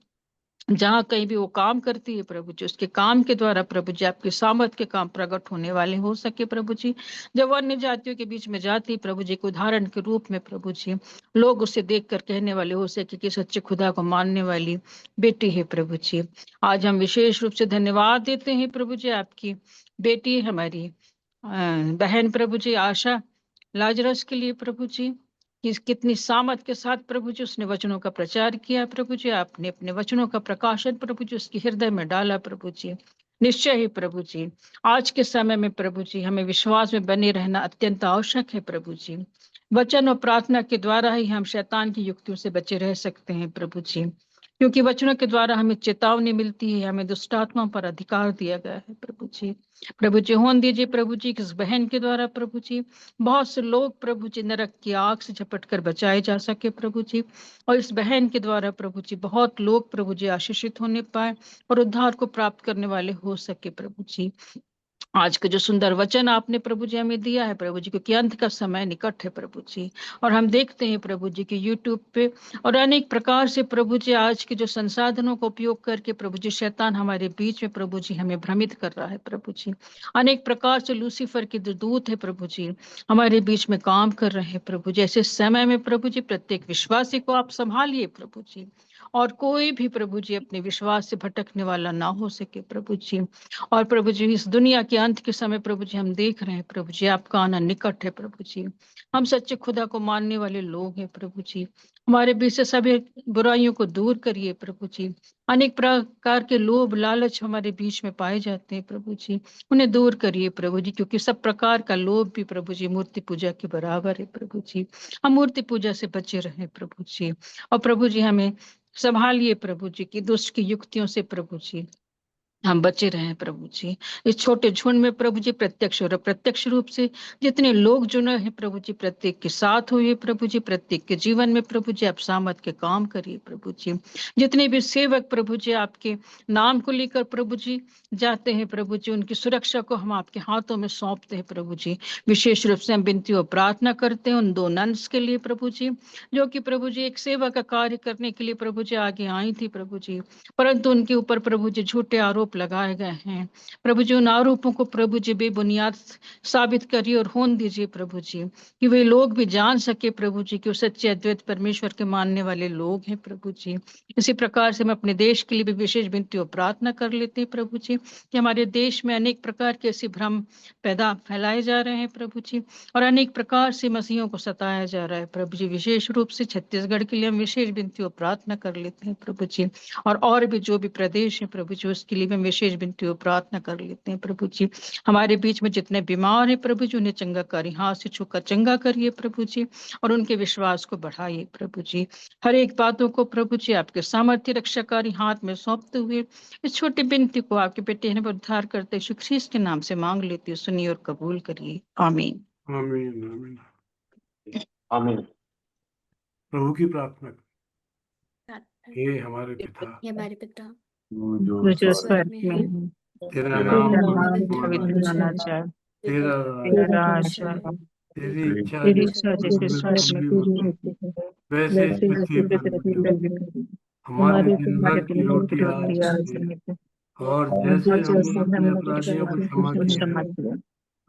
जहाँ कहीं भी वो काम करती है प्रभु जी, उसके काम के द्वारा प्रभु जी आपकी सामर्थ के काम प्रकट होने वाले हो सके प्रभु जी। जब अन्य जातियों के बीच में जाती प्रभु जी, एक उदाहरण के रूप में प्रभु जी लोग उसे देखकर कहने वाले हो सके कि सच्चे खुदा को मानने वाली बेटी है प्रभु जी। आज हम विशेष रूप से धन्यवाद देते हैं प्रभु जी, आपकी बेटी हमारी बहन प्रभु जी आशा लाजरस के लिए प्रभु जी, कि कितनी सामर्थ के साथ प्रभु जी उसने वचनों का प्रचार किया प्रभु जी, आपने अपने वचनों का प्रकाशन प्रभु जी उसके हृदय में डाला प्रभु जी। निश्चय ही प्रभु जी आज के समय में प्रभु जी हमें विश्वास में बने रहना अत्यंत आवश्यक है प्रभु जी। वचन और प्रार्थना के द्वारा ही हम शैतान की युक्तियों से बचे रह सकते हैं प्रभु जी, क्योंकि वचनों के द्वारा हमें चेतावनी मिलती है, हमें दुष्ट आत्माओं पर अधिकार दिया गया है प्रभु जी। प्रभु जी होन दीजिए प्रभु जी कि इस बहन के द्वारा प्रभु जी बहुत से लोग प्रभु जी नरक की आग से झपट कर बचाए जा सके प्रभु जी, और इस बहन के द्वारा प्रभु जी बहुत लोग प्रभु जी आशीषित होने पाए और उद्धार को प्राप्त करने वाले हो सके प्रभु जी। आज का जो सुंदर वचन आपने प्रभु जी हमें दिया है प्रभु जी, क्योंकि अंत का समय निकट है प्रभु जी, और हम देखते हैं प्रभु जी कि यूट्यूब पे और अनेक प्रकार से प्रभु जी आज के जो संसाधनों का उपयोग करके प्रभु जी शैतान हमारे बीच में प्रभु जी हमें भ्रमित कर रहा है प्रभु जी। अनेक प्रकार से लूसीफर के जो दूत है प्रभु जी हमारे बीच में काम कर रहे हैं प्रभु जी। ऐसे समय में प्रभु जी प्रत्येक विश्वासी को आप संभालिए प्रभु जी, और कोई भी प्रभु जी अपने विश्वास से भटकने वाला ना हो सके प्रभु जी। और प्रभु जी इस दुनिया के अंत के समय प्रभु जी हम देख रहे हैं प्रभु जी आपका आना निकट है प्रभु जी। हम सच्चे खुदा को मानने वाले लोग हैं प्रभु जी, हमारे बीच से सभी बुराइयों को दूर करिए प्रभु जी। अनेक प्रकार के लोभ लालच हमारे बीच में पाए जाते हैं प्रभु जी, उन्हें दूर करिए प्रभु जी, क्योंकि सब प्रकार का लोभ भी प्रभु जी मूर्ति पूजा के बराबर है प्रभु जी। हम मूर्ति पूजा से बचे रहे प्रभु जी, और प्रभु जी हमें संभालिए प्रभु जी की दुष्ट की युक्तियों से प्रभु जी हम बचे रहें प्रभु जी। इस छोटे झुंड में प्रभु जी प्रत्यक्ष और अप्रत्यक्ष रूप से जितने लोग जुड़े हैं प्रभु जी प्रत्येक के साथ हुए प्रभु जी, प्रत्येक के जीवन में प्रभु जी आप सामर्थ के काम करिए प्रभु जी। जितने भी सेवक प्रभु जी आपके नाम को लेकर प्रभु जी जाते हैं प्रभु जी, उनकी सुरक्षा को हम आपके हाथों में सौंपते हैं प्रभु जी। विशेष रूप से हम विनती और प्रार्थना करते हैं उन 2 नन्स के लिए प्रभु जी, जो कि प्रभु जी एक सेवा का कार्य करने के लिए प्रभु जी आगे आई थी प्रभु जी, परंतु उनके ऊपर प्रभु जी झूठे आरोप लगाए गए हैं प्रभु जी। उन आरोपों को प्रभु जी बेबुनियाद साबित करिए और होन दीजिए प्रभु जी, कि वे लोग भी जान सके प्रभु जी कि वो सच्चे अद्वैत परमेश्वर के मानने वाले लोग हैं प्रभु जी। इसी प्रकार से हम अपने देश के लिए भी विशेष विनती और प्रार्थना कर लेते हैं प्रभु जी, कि हमारे देश में अनेक प्रकार के ऐसे भ्रम फैलाए जा रहे हैं प्रभु जी, और अनेक प्रकार से मसीहों को सताया जा रहा है प्रभु जी। विशेष रूप से छत्तीसगढ़ के लिए हम विशेष विनती और प्रार्थना कर लेते हैं प्रभु जी, और भी जो भी प्रदेश है प्रभु जी उसके लिए हम विशेष विनती और प्रार्थना कर लेते हैं प्रभु जी। हमारे बीच में जितने बीमार हैं प्रभु जी उन्हें चंगाकारी हाथ से छूकर चंगा करिए प्रभु जी, और उनके विश्वास को बढ़ाइए प्रभु जी। हर एक बातों को प्रभु जी आपके सामर्थ्य रक्षाकारी हाथ में सौंपते हुए इस छोटी विनती को आपके बेटे ने उद्धार करते यीशु ख्रीस्त के नाम से मांग लेती हूँ, सुनिए और कबूल करिए, आमीन आमीन आमीन आमीन। प्रभु की प्रार्थना। हे हमारे पिता, ये हमारे पिता जो स्वर्ग में है, तेरा तेरा नाम नाम पवित्र पवित्र होना चाहिए, तेरा तेरा राज आए, तेरी इच्छा तेरी जैसे इच्छा जैसे स्वर्ग स्वर्ग में में पूरी पूरी होती होती है वैसे इस वैसे ही पृथ्वी पर पृथ्वी भी पर हो। भी करी। हमारे दिन हमारे भर की दिन रोटी की आज रोटी आज हमें दे, हमें दे और और जैसे जैसे हमने अपने हमने अपराधियों को अपने क्षमा को किया क्षमा है किया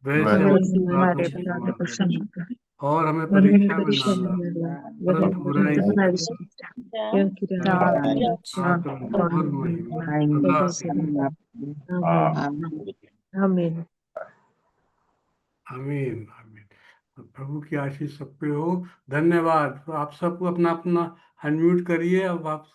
वैसे हम वैसे अपराधों हमारे को अपराध क्षमा को करें, क्षमा कर और हमें और हमें परीक्षा में परीक्षा ना में ला, न ला परंतु बुराई से बुराई बचा। से क्योंकि राज्य आदर और महिमा सदा सदा से आमीन। आमीन आमीन। तो प्रभु की आशीष सब पे हो। धन्यवाद। तो आप सबको अपना अपना अनम्यूट करिए। अब आप